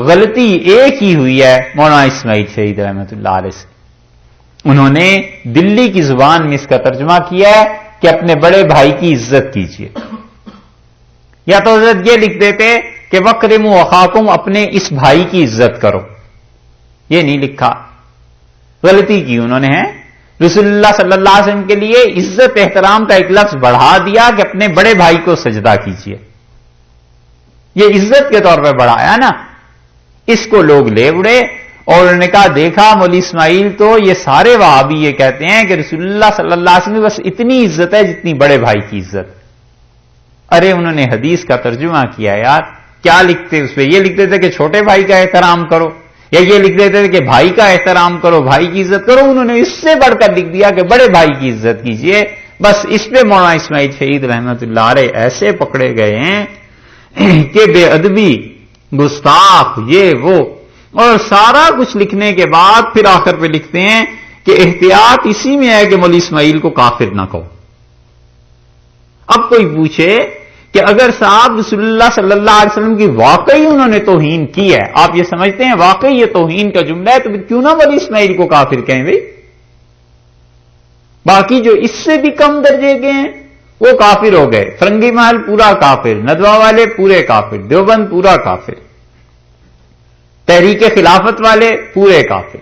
غلطی ایک ہی ہوئی ہے مولانا اسماعیل شہید رحمۃ اللہ علیہ سے، انہوں نے دلی کی زبان میں اس کا ترجمہ کیا ہے کہ اپنے بڑے بھائی کی عزت کیجیے، یا تو حضرت یہ لکھ دیتے کہ وَأَكْرِمُوا أَخَاكُمْ، اپنے اس بھائی کی عزت کرو، یہ نہیں لکھا، غلطی کی انہوں نے ہے۔ رسول اللہ صلی اللہ علیہ وسلم کے لیے عزت احترام کا ایک لفظ بڑھا دیا کہ اپنے بڑے بھائی کو سجدہ کیجیے، یہ عزت کے طور پہ بڑھایا نا۔ اس کو لوگ لے اڑے اور انہوں نے کہا دیکھا مولوی اسماعیل تو یہ سارے وہابی یہ کہتے ہیں کہ رسول اللہ صلی اللہ علیہ وسلم بس اتنی عزت ہے جتنی بڑے بھائی کی عزت۔ ارے انہوں نے حدیث کا ترجمہ کیا یار، کیا لکھتے اس پہ؟ یہ لکھتے تھے کہ چھوٹے بھائی کا احترام کرو، یا یہ لکھ دیتے تھے کہ بھائی کا احترام کرو، بھائی کی عزت کرو، انہوں نے اس سے بڑھ کر لکھ دیا کہ بڑے بھائی کی عزت کیجیے۔ بس اس پہ مولانا اسماعیل شہید رحمۃ اللہ علیہ ایسے پکڑے گئے ہیں کہ بے ادبی، گستاخ، یہ وہ، اور سارا کچھ لکھنے کے بعد پھر آخر پہ لکھتے ہیں کہ احتیاط اسی میں ہے کہ مولوی اسماعیل کو کافر نہ کہو۔ اب کوئی پوچھے کہ اگر صاحب رسول اللہ صلی اللہ علیہ وسلم کی واقعی انہوں نے توہین کی ہے، آپ یہ سمجھتے ہیں واقعی یہ توہین کا جملہ ہے، تو پھر کیوں نہ مولوی اسماعیل کو کافر کہیں بھائی؟ باقی جو اس سے بھی کم درجے کے ہیں وہ کافر ہو گئے، فرنگی محل پورا کافر، ندوہ والے پورے کافر، دیوبند پورا کافر، تحریک خلافت والے پورے کافر،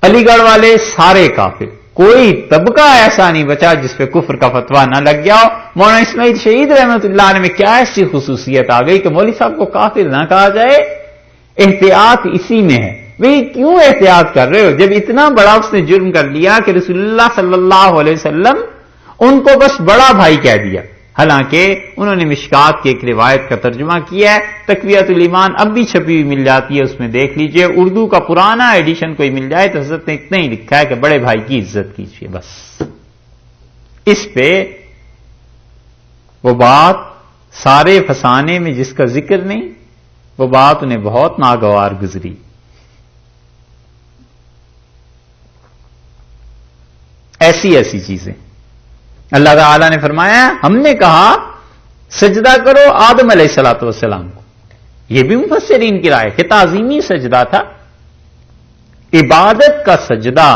علی گڑھ والے سارے کافر، کوئی طبقہ ایسا نہیں بچا جس پہ کفر کا فتویٰ نہ لگ گیا ہو۔ مولانا اسماعیل شہید رحمۃ اللہ علیہ میں کیا ایسی خصوصیت آ گئی کہ مولوی صاحب کو کافر نہ کہا جائے؟ احتیاط اسی میں ہے۔ بھئی کیوں احتیاط کر رہے ہو جب اتنا بڑا اس نے جرم کر لیا کہ رسول اللہ صلی اللہ علیہ وسلم ان کو بس بڑا بھائی کہہ دیا، حالانکہ انہوں نے مشکات کی ایک روایت کا ترجمہ کیا ہے، تقویۃ الایمان اب بھی چھپی ہوئی مل جاتی ہے، اس میں دیکھ لیجئے، اردو کا پرانا ایڈیشن کوئی مل جائے تو حضرت نے اتنا ہی لکھا ہے کہ بڑے بھائی کی عزت کیجیے۔ بس اس پہ وہ بات سارے فسانے میں جس کا ذکر نہیں، وہ بات انہیں بہت ناگوار گزری۔ ایسی چیزیں اللہ تعالی نے فرمایا، ہم نے کہا سجدہ کرو آدم علیہ الصلوۃ والسلام کو، یہ بھی مفسرین کی رائے کہ تعظیمی سجدہ تھا۔ عبادت کا سجدہ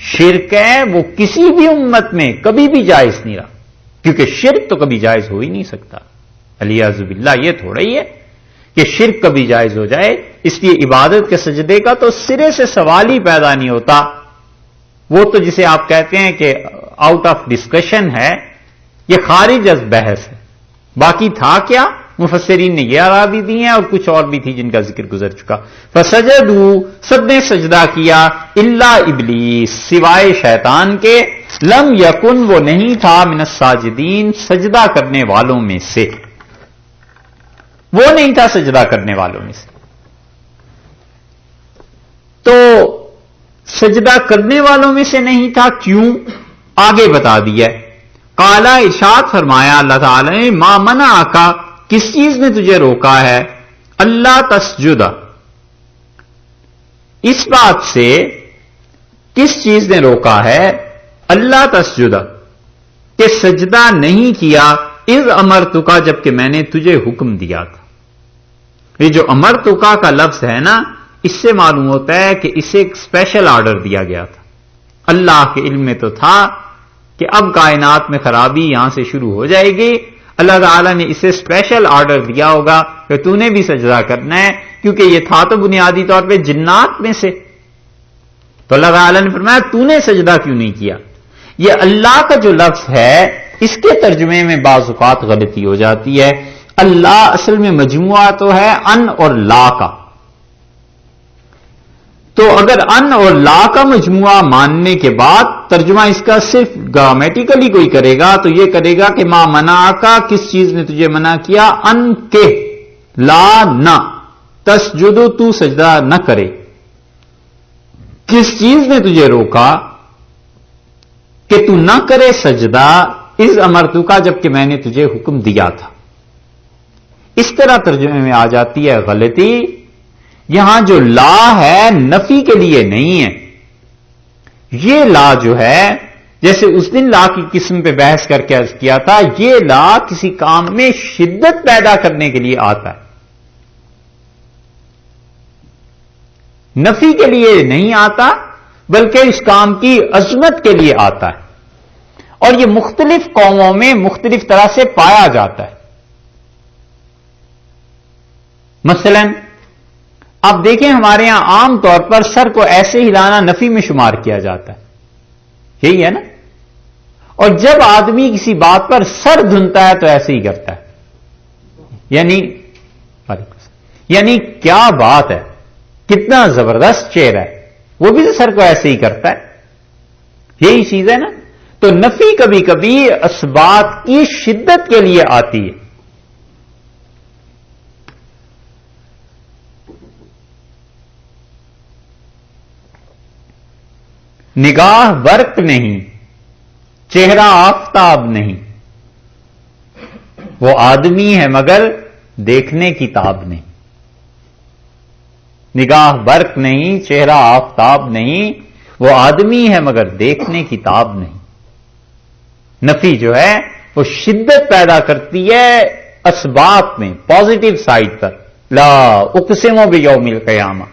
شرک ہے، وہ کسی بھی امت میں کبھی بھی جائز نہیں رہا، کیونکہ شرک تو کبھی جائز ہو ہی نہیں سکتا۔ الیاذ باللہ، یہ تھوڑا ہی ہے کہ شرک کبھی جائز ہو جائے، اس لیے عبادت کے سجدے کا تو سرے سے سوال ہی پیدا نہیں ہوتا۔ وہ تو جسے آپ کہتے ہیں کہ آؤٹ آف ڈسکشن ہے، یہ خارج از بحث ہے۔ باقی تھا کیا؟ مفسرین نے یہ آرا بھی دی ہیں اور کچھ اور بھی تھی جن کا ذکر گزر چکا۔ فسجدوا، سب نے سجدہ کیا، الا ابلیس، سوائے شیطان کے، لم یکن، وہ نہیں تھا، من الساجدین، سجدہ کرنے والوں میں سے، وہ نہیں تھا سجدہ کرنے والوں میں سے۔ تو سجدہ کرنے والوں میں سے نہیں تھا، کیوں؟ آگے بتا دیا۔ قالا، ارشاد فرمایا اللہ تعالی نے، ما منعک، کس چیز نے تجھے روکا ہے، اللہ تسجد، اس بات سے کس چیز نے روکا ہے، اللہ تسجد، کہ سجدہ نہیں کیا، اذ امرتک، جبکہ میں نے تجھے حکم دیا تھا۔ یہ جو امرتک کا لفظ ہے نا، اس سے معلوم ہوتا ہے کہ اسے ایک اسپیشل آرڈر دیا گیا تھا۔ اللہ کے علم میں تو تھا کہ اب کائنات میں خرابی یہاں سے شروع ہو جائے گی، اللہ تعالیٰ نے اسے اسپیشل آرڈر دیا ہوگا کہ تو نے بھی سجدہ کرنا ہے، کیونکہ یہ تھا تو بنیادی طور پہ جنات میں سے، تو اللہ تعالیٰ نے فرمایا تو نے سجدہ کیوں نہیں کیا. یہ اللہ کا جو لفظ ہے اس کے ترجمے میں بعض اوقات غلطی ہو جاتی ہے. اللہ اصل میں مجموعہ تو ہے ان اور لا کا. تو اگر ان اور لا کا مجموعہ ماننے کے بعد ترجمہ اس کا صرف گرامیٹیکلی کوئی کرے گا تو یہ کرے گا کہ ما منع کا کس چیز نے تجھے منع کیا, ان کے, لا نہ, تسجدو تو سجدہ نہ کرے, کس چیز نے تجھے روکا کہ تو نہ کرے سجدہ, اس امرتو کا جبکہ میں نے تجھے حکم دیا تھا. اس طرح ترجمے میں آ جاتی ہے غلطی. یہاں جو لا ہے نفی کے لیے نہیں ہے. یہ لا جو ہے جیسے اس دن لا کی قسم پہ بحث کر کے عرض کیا تھا, یہ لا کسی کام میں شدت پیدا کرنے کے لیے آتا ہے, نفی کے لیے نہیں آتا بلکہ اس کام کی عظمت کے لیے آتا ہے. اور یہ مختلف قوموں میں مختلف طرح سے پایا جاتا ہے. مثلا آپ دیکھیں ہمارے ہاں عام طور پر سر کو ایسے ہلانا نفی میں شمار کیا جاتا ہے, یہی ہے نا. اور جب آدمی کسی بات پر سر دھنتا ہے تو ایسے ہی کرتا ہے, یعنی کیا بات ہے, کتنا زبردست چہرہ ہے, وہ بھی تو سر کو ایسے ہی کرتا ہے. یہی چیز ہے نا. تو نفی کبھی کبھی اسباب کی شدت کے لیے آتی ہے. نگاہ برق نہیں, چہرہ آفتاب نہیں, وہ آدمی ہے مگر دیکھنے کی تاب نہیں. نگاہ برق نہیں, چہرہ آفتاب نہیں, وہ آدمی ہے مگر دیکھنے کی تاب نہیں. نفی جو ہے وہ شدت پیدا کرتی ہے اسباب میں, پازیٹو سائڈ پر. لا اقسم بیوم القیامہ,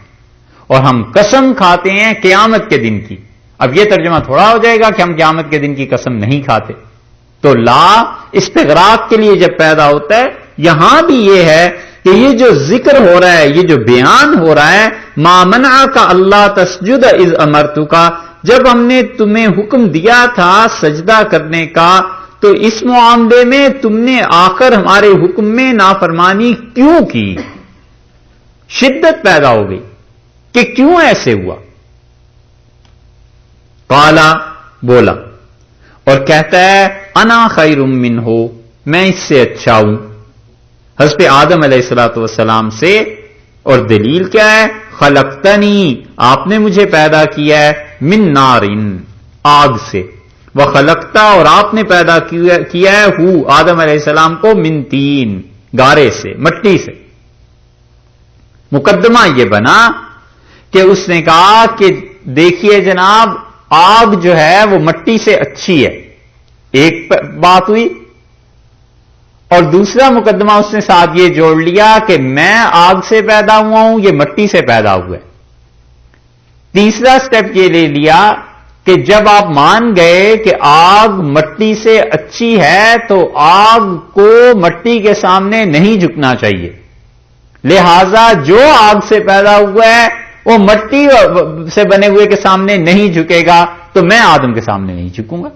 اور ہم قسم کھاتے ہیں قیامت کے دن کی. اب یہ ترجمہ تھوڑا ہو جائے گا کہ ہم قیامت کے دن کی قسم نہیں کھاتے. تو لا استغراق کے لیے جب پیدا ہوتا ہے, یہاں بھی یہ ہے کہ یہ جو ذکر ہو رہا ہے, یہ جو بیان ہو رہا ہے, ما منع کا اللہ تسجد اذ امرتک کا, جب ہم نے تمہیں حکم دیا تھا سجدہ کرنے کا تو اس معاملے میں تم نے آخر ہمارے حکم میں نافرمانی کیوں کی. شدت پیدا ہو گئی کہ کیوں ایسے ہوا. قالا بولا, اور کہتا ہے انا خیر منہ, میں اس سے اچھا ہوں. حضرت آدم علیہ الصلوۃ والسلام سے. اور دلیل کیا ہے, خلقتنی, آپ نے مجھے پیدا کیا ہے, من نارن, آگ سے, وخلقتا, اور آپ نے پیدا کیا ہے ہو آدم علیہ السلام کو, من تین, گارے سے, مٹی سے. مقدمہ یہ بنا کہ اس نے کہا کہ دیکھیے جناب آگ جو ہے وہ مٹی سے اچھی ہے, ایک بات ہوئی. اور دوسرا مقدمہ اس نے ساتھ یہ جوڑ لیا کہ میں آگ سے پیدا ہوا ہوں, یہ مٹی سے پیدا ہوا ہے. تیسرا سٹیپ یہ لے لیا کہ جب آپ مان گئے کہ آگ مٹی سے اچھی ہے تو آگ کو مٹی کے سامنے نہیں جھکنا چاہیے, لہذا جو آگ سے پیدا ہوا ہے وہ مٹی سے بنے ہوئے کے سامنے نہیں جھکے گا, تو میں آدم کے سامنے نہیں جھکوں گا.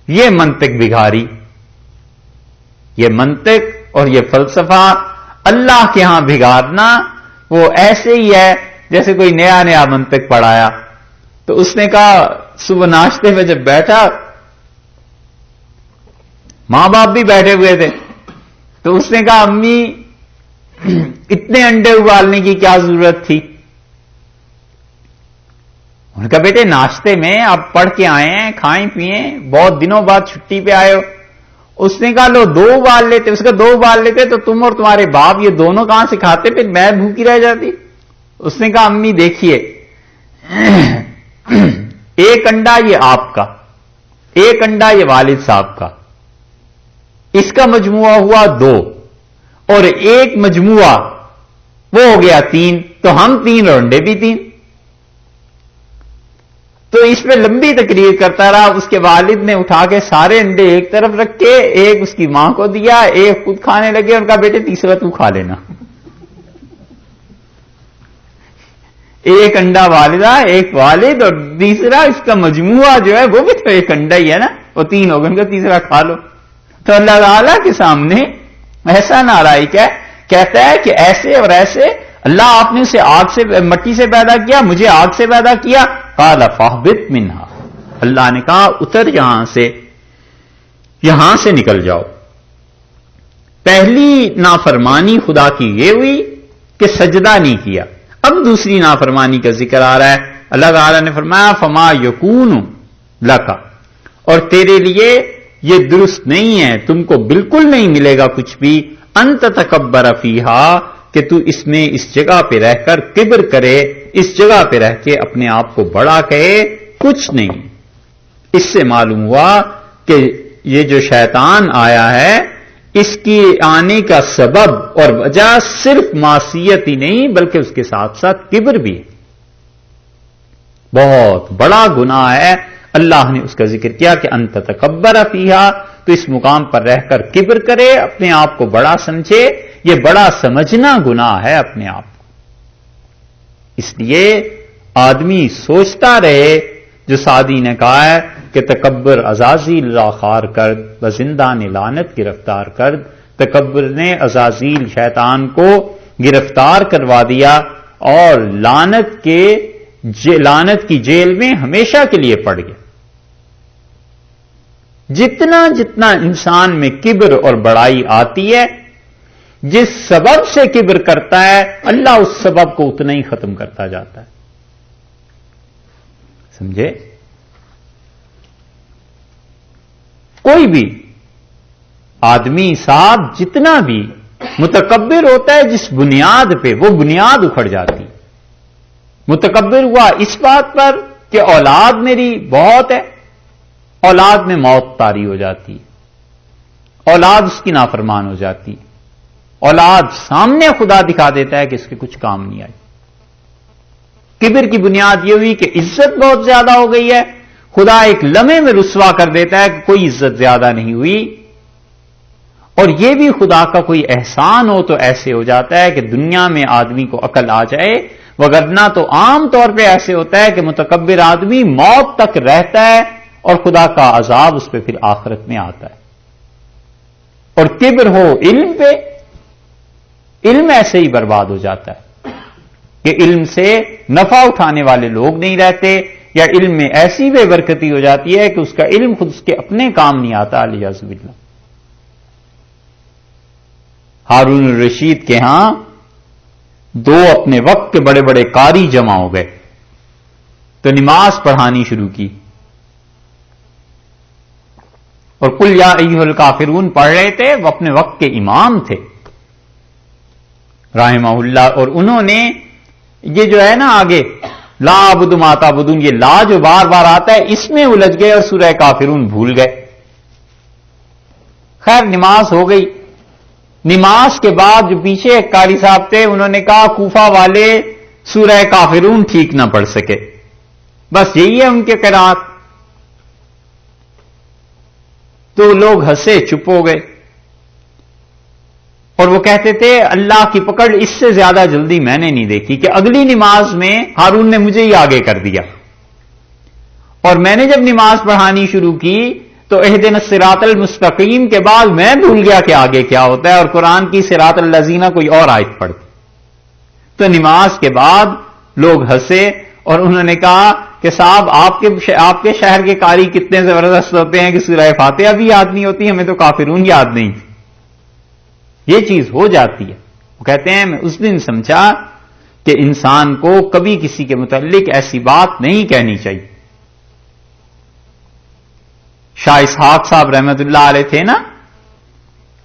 یہ منطق بگھاری, یہ منطق اور یہ فلسفہ اللہ کے ہاں بگاڑنا وہ ایسے ہی ہے جیسے کوئی نیا نیا منطق پڑھایا. تو اس نے کہا صبح ناشتے میں جب بیٹھا, ماں باپ بھی بیٹھے ہوئے تھے, تو اس نے کہا امی اتنے انڈے ابالنے کی کیا ضرورت تھی. ان کا بیٹے ناشتے میں آپ پڑھ کے آئے ہیں, کھائیں پیئیں, بہت دنوں بعد چھٹی پہ آئے ہو. اس نے کہا لو 2 ابال لیتے. اس کا 2 ابال لیتے تو تم اور تمہارے باپ یہ دونوں کہاں سے کھاتے, پھر میں بھوکی رہ جاتی. اس نے کہا امی دیکھیے, ایک انڈا یہ آپ کا, ایک انڈا یہ والد صاحب کا, اس کا مجموعہ ہوا 2, اور ایک مجموعہ وہ ہو گیا 3, تو ہم 3 اور انڈے بھی 3. تو اس پہ لمبی تقریر کرتا رہا. اس کے والد نے اٹھا کے سارے انڈے ایک طرف رکھے, ایک اس کی ماں کو دیا, ایک خود کھانے لگے. ان کا بیٹے تیسرا تو کھا لینا. ایک انڈا والدہ، ایک والد، اور تیسرا اس کا مجموعہ جو ہے وہ بھی تو ایک انڈا ہی ہے نا، وہ تین ہو گئے، ان کا تیسرا کھا لو. تو اللہ تعالیٰ کے سامنے ایسا نارائی کہتا ہے کہ ایسے اور ایسے اللہ آپ نے اسے آگ سے مٹی سے پیدا کیا، مجھے آگ سے پیدا کیا. قال فاہبط منہا، اللہ نے کہا اتر یہاں سے نکل جاؤ. پہلی نافرمانی خدا کی یہ ہوئی کہ سجدہ نہیں کیا. اب دوسری نافرمانی کا ذکر آ رہا ہے. اللہ تعالیٰ نے فرمایا فما یکون لکا، اور تیرے لیے یہ درست نہیں ہے، تم کو بالکل نہیں ملے گا کچھ بھی، ان تتکبر فیہا، کہ تو اس میں اس جگہ پہ رہ کر کبر کرے، اس جگہ پہ رہ کے اپنے آپ کو بڑا کہے، کچھ نہیں. اس سے معلوم ہوا کہ یہ جو شیطان آیا ہے اس کی آنے کا سبب اور وجہ صرف معصیت ہی نہیں بلکہ اس کے ساتھ ساتھ کبر بھی ہے. بہت بڑا گناہ ہے. اللہ نے اس کا ذکر کیا کہ ان تتکبر فیہا، تو اس مقام پر رہ کر کبر کرے، اپنے آپ کو بڑا سمجھے. یہ بڑا سمجھنا گناہ ہے اپنے آپ کو. اس لیے آدمی سوچتا رہے، جو سعدی نے کہا ہے کہ تکبر عزازیل را خار کرد و زندان لعنت گرفتار کرد. تکبر نے عزازیل شیطان کو گرفتار کروا دیا اور لعنت کی جیل میں ہمیشہ کے لیے پڑ گیا. جتنا جتنا انسان میں کبر اور بڑائی آتی ہے، جس سبب سے کبر کرتا ہے، اللہ اس سبب کو اتنا ہی ختم کرتا جاتا ہے. سمجھے؟ کوئی بھی آدمی صاحب جتنا بھی متکبر ہوتا ہے، جس بنیاد پہ، وہ بنیاد اکھڑ جاتی. متکبر ہوا اس بات پر کہ اولاد میری بہت ہے، اولاد میں موت طاری ہو جاتی، اولاد اس کی نافرمان ہو جاتی، اولاد سامنے خدا دکھا دیتا ہے کہ اس کے کچھ کام نہیں آئی. کبر کی بنیاد یہ ہوئی کہ عزت بہت زیادہ ہو گئی ہے، خدا ایک لمحے میں رسوا کر دیتا ہے کہ کوئی عزت زیادہ نہیں ہوئی. اور یہ بھی خدا کا کوئی احسان ہو تو ایسے ہو جاتا ہے کہ دنیا میں آدمی کو عقل آ جائے، وگرنہ تو عام طور پہ ایسے ہوتا ہے کہ متکبر آدمی موت تک رہتا ہے اور خدا کا عذاب اس پہ پھر آخرت میں آتا ہے. اور کبر ہو علم پہ، علم ایسے ہی برباد ہو جاتا ہے کہ علم سے نفع اٹھانے والے لوگ نہیں رہتے، یا علم میں ایسی بے برکتی ہو جاتی ہے کہ اس کا علم خود اس کے اپنے کام نہیں آتا. الیاذ باللہ. ہارون الرشید کے ہاں دو اپنے وقت کے بڑے بڑے قاری جمع ہو گئے تو نماز پڑھانی شروع کی، اور قل یا ایھا الکافرون پڑھ رہے تھے. وہ اپنے وقت کے امام تھے رحمہ اللہ، اور انہوں نے یہ جو ہے نا آگے لا اعبد ما تعبدون، یہ لا جو بار بار آتا ہے اس میں الجھ گئے اور سورہ کافرون بھول گئے. خیر نماز ہو گئی. نماز کے بعد جو پیچھے ایک قاری صاحب تھے انہوں نے کہا کوفہ والے سورہ کافرون ٹھیک نہ پڑھ سکے، بس یہی ہے ان کے قرات. تو لوگ ہنسے، چپ ہو گئے، اور وہ کہتے تھے اللہ کی پکڑ اس سے زیادہ جلدی میں نے نہیں دیکھی کہ اگلی نماز میں ہارون نے مجھے ہی آگے کر دیا، اور میں نے جب نماز پڑھانی شروع کی تو اہدنا الصراط المستقیم کے بعد میں بھول گیا کہ آگے کیا ہوتا ہے، اور قرآن کی صراط الذین کوئی اور آیت پڑھتی. تو نماز کے بعد لوگ ہنسے اور انہوں نے کہا کہ صاحب آپ کے شہر کے قاری کتنے زبردست ہوتے ہیں کہ سورہ فاتحہ بھی یاد نہیں ہوتی، ہمیں تو کافرون یاد نہیں تھی. یہ چیز ہو جاتی ہے. وہ کہتے ہیں میں اس دن سمجھا کہ انسان کو کبھی کسی کے متعلق ایسی بات نہیں کہنی چاہیے. شاہ اسحاق صاحب رحمت اللہ علیہ تھے نا،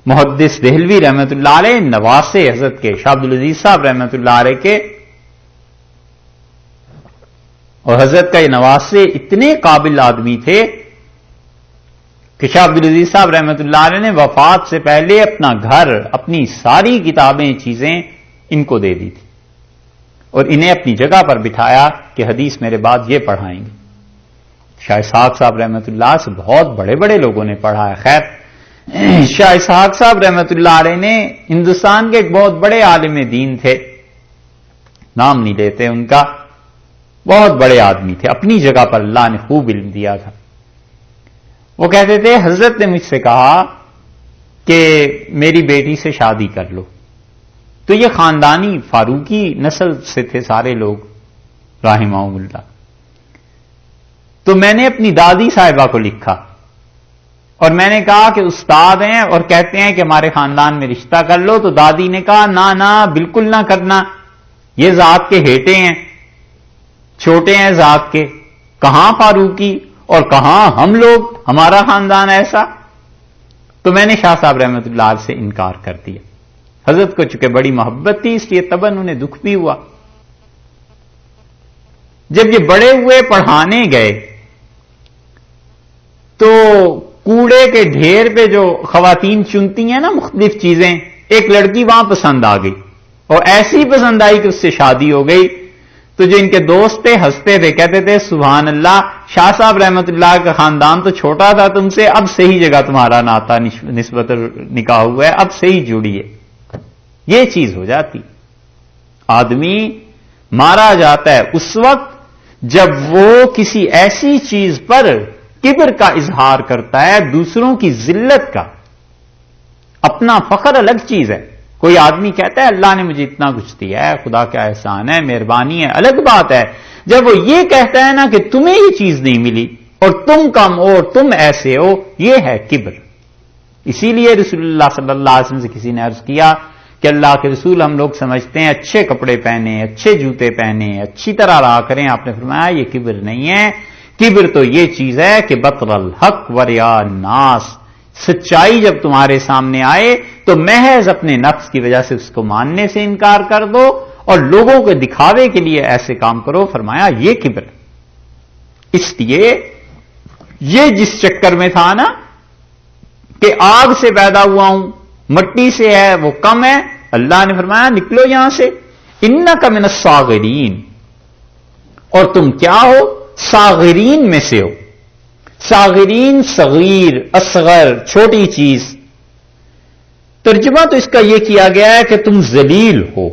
محدث دہلوی رحمت اللہ علیہ، نواسے حضرت کے شاہ عبدالعزیز صاحب رحمت اللہ علیہ کے، اور حضرت کا یہ نواسے اتنے قابل آدمی تھے کہ شاہ عبدالعزیز صاحب رحمت اللہ علیہ نے وفات سے پہلے اپنا گھر، اپنی ساری کتابیں چیزیں ان کو دے دی تھی، اور انہیں اپنی جگہ پر بٹھایا کہ حدیث میرے بعد یہ پڑھائیں گے. شاہ اسحاق صاحب رحمت اللہ سے بہت بڑے بڑے لوگوں نے پڑھا ہے. خیر شاہ اسحاق صاحب رحمت اللہ علیہ نے ہندوستان کے ایک بہت بڑے عالم دین تھے، نام نہیں لیتے ان کا، بہت بڑے آدمی تھے، اپنی جگہ پر اللہ نے خوب علم دیا تھا. وہ کہتے تھے حضرت نے مجھ سے کہا کہ میری بیٹی سے شادی کر لو. تو یہ خاندانی فاروقی نسل سے تھے سارے لوگ رحمہم اللہ. تو میں نے اپنی دادی صاحبہ کو لکھا اور میں نے کہا کہ استاد ہیں اور کہتے ہیں کہ ہمارے خاندان میں رشتہ کر لو. تو دادی نے کہا نہ بالکل نہ کرنا، یہ ذات کے ہیٹے ہیں، چھوٹے ہیں ذات کے، کہاں فاروقی اور کہاں ہم لوگ، ہمارا خاندان ایسا. تو میں نے شاہ صاحب رحمۃ اللہ علیہ سے انکار کر دیا. حضرت کو چونکہ بڑی محبت تھی اس لیے تباً انہیں دکھ بھی ہوا. جب یہ بڑے ہوئے پڑھانے گئے تو کوڑے کے ڈھیر پہ جو خواتین چنتی ہیں نا مختلف چیزیں، ایک لڑکی وہاں پسند آ گئی اور ایسی پسند آئی کہ اس سے شادی ہو گئی. تو جو ان کے دوست تھے ہنستے تھے، کہتے تھے سبحان اللہ، شاہ صاحب رحمت اللہ کا خاندان تو چھوٹا تھا تم سے، اب صحیح جگہ تمہارا ناتا نسبت نکاح ہوا ہے، اب صحیح جڑی ہے. یہ چیز ہو جاتی. آدمی مارا جاتا ہے اس وقت جب وہ کسی ایسی چیز پر کبر کا اظہار کرتا ہے، دوسروں کی ذلت کا. اپنا فخر الگ چیز ہے. کوئی آدمی کہتا ہے اللہ نے مجھے اتنا کچھ دیا ہے، خدا کا احسان ہے، مہربانی ہے، الگ بات ہے. جب وہ یہ کہتا ہے نا کہ تمہیں یہ چیز نہیں ملی اور تم کم ہو اور تم ایسے ہو، یہ ہے کبر. اسی لیے رسول اللہ صلی اللہ علیہ وسلم سے کسی نے عرض کیا کہ اللہ کے رسول ہم لوگ سمجھتے ہیں اچھے کپڑے پہنے، اچھے جوتے پہنے، اچھی طرح رہا کریں. آپ نے فرمایا یہ کبر نہیں ہے. کبر تو یہ چیز ہے کہ بطر الحق وریا الناس، سچائی جب تمہارے سامنے آئے تو محض اپنے نفس کی وجہ سے اس کو ماننے سے انکار کر دو اور لوگوں کے دکھاوے کے لیے ایسے کام کرو. فرمایا یہ کبر. اس لیے یہ جس چکر میں تھا نا کہ آگ سے پیدا ہوا ہوں، مٹی سے ہے وہ کم ہے، اللہ نے فرمایا نکلو یہاں سے، انک من الصاغرین، اور تم کیا ہو؟ صاغرین میں سے ہو. صاغرین صغیر، اصغر، چھوٹی چیز. ترجمہ تو اس کا یہ کیا گیا ہے کہ تم ذلیل ہو،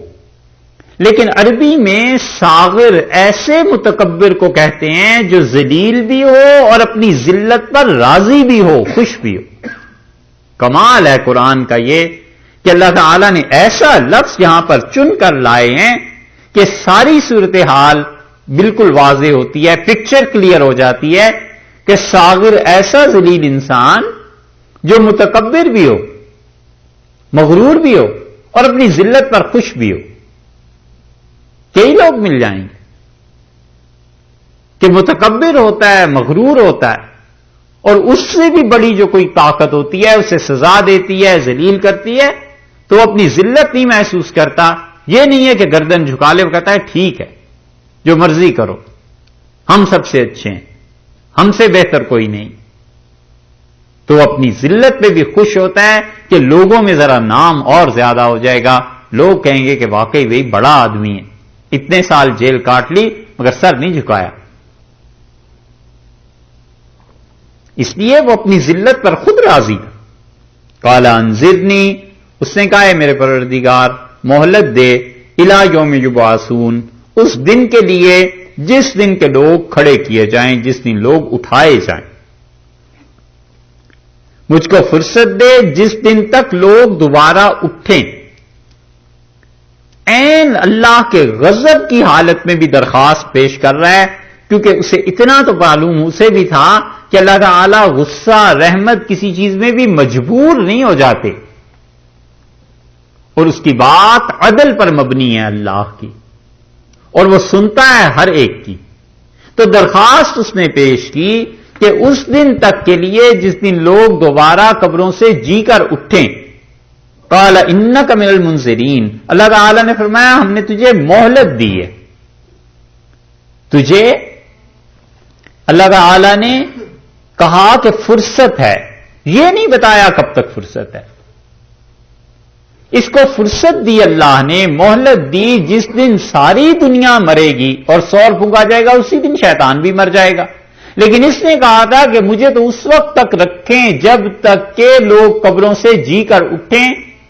لیکن عربی میں صاغر ایسے متکبر کو کہتے ہیں جو ذلیل بھی ہو اور اپنی ذلت پر راضی بھی ہو، خوش بھی ہو. کمال ہے قرآن کا یہ کہ اللہ تعالی نے ایسا لفظ یہاں پر چن کر لائے ہیں کہ ساری صورتحال بالکل واضح ہوتی ہے، پکچر کلیئر ہو جاتی ہے کہ صاغر ایسا ذلیل انسان جو متکبر بھی ہو، مغرور بھی ہو اور اپنی ذلت پر خوش بھی ہو. کئی لوگ مل جائیں گے کہ متکبر ہوتا ہے، مغرور ہوتا ہے اور اس سے بھی بڑی جو کوئی طاقت ہوتی ہے اسے سزا دیتی ہے، ذلیل کرتی ہے، تو وہ اپنی ذلت نہیں محسوس کرتا. یہ نہیں ہے کہ گردن جھکا لے، وہ کہتا ہے ٹھیک ہے جو مرضی کرو، ہم سب سے اچھے ہیں، ہم سے بہتر کوئی نہیں. تو اپنی ذلت پہ بھی خوش ہوتا ہے کہ لوگوں میں ذرا نام اور زیادہ ہو جائے گا، لوگ کہیں گے کہ واقعی وہی بڑا آدمی ہے، اتنے سال جیل کاٹ لی مگر سر نہیں جھکایا. اس لیے وہ اپنی ذلت پر خود راضی. قال انذرنی، اس نے کہا ہے میرے پروردگار مہلت دے، الی یوم یبعثون، اس دن کے لیے جس دن کے لوگ کھڑے کیے جائیں، جس دن لوگ اٹھائے جائیں. مجھ کو فرصت دے جس دن تک لوگ دوبارہ اٹھیں. عین اللہ کے غضب کی حالت میں بھی درخواست پیش کر رہا ہے، کیونکہ اسے اتنا تو معلوم اسے بھی تھا کہ اللہ تعالی غصہ رحمت کسی چیز میں بھی مجبور نہیں ہو جاتے، اور اس کی بات عدل پر مبنی ہے اللہ کی، اور وہ سنتا ہے ہر ایک کی. تو درخواست اس نے پیش کی کہ اس دن تک کے لیے جس دن لوگ دوبارہ قبروں سے جی کر اٹھیں. قال انک من المنذرین، اللہ تعالی نے فرمایا ہم نے تجھے مہلت دی ہے. تجھے اللہ تعالی نے کہا کہ فرصت ہے، یہ نہیں بتایا کب تک فرصت ہے. اس کو فرصت دی اللہ نے، مہلت دی. جس دن ساری دنیا مرے گی اور سور پھونکا جائے گا اسی دن شیطان بھی مر جائے گا. لیکن اس نے کہا تھا کہ مجھے تو اس وقت تک رکھیں جب تک کہ لوگ قبروں سے جی کر اٹھیں.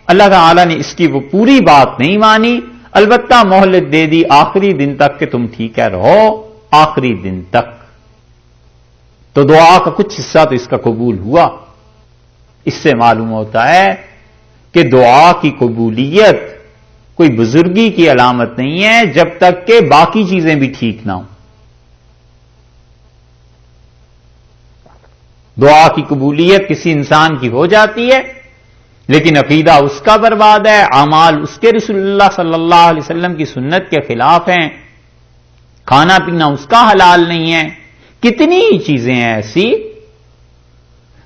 اللہ تعالی نے اس کی وہ پوری بات نہیں مانی، البتہ مہلت دے دی آخری دن تک کہ تم ٹھیک ہے رہو. آخری دن تک. تو دعا کا کچھ حصہ تو اس کا قبول ہوا. اس سے معلوم ہوتا ہے کہ دعا کی قبولیت کوئی بزرگی کی علامت نہیں ہے جب تک کہ باقی چیزیں بھی ٹھیک نہ ہوں. دعا کی قبولیت کسی انسان کی ہو جاتی ہے لیکن عقیدہ اس کا برباد ہے، اعمال اس کے رسول اللہ صلی اللہ علیہ وسلم کی سنت کے خلاف ہیں، کھانا پینا اس کا حلال نہیں ہے، کتنی چیزیں ہیں ایسی.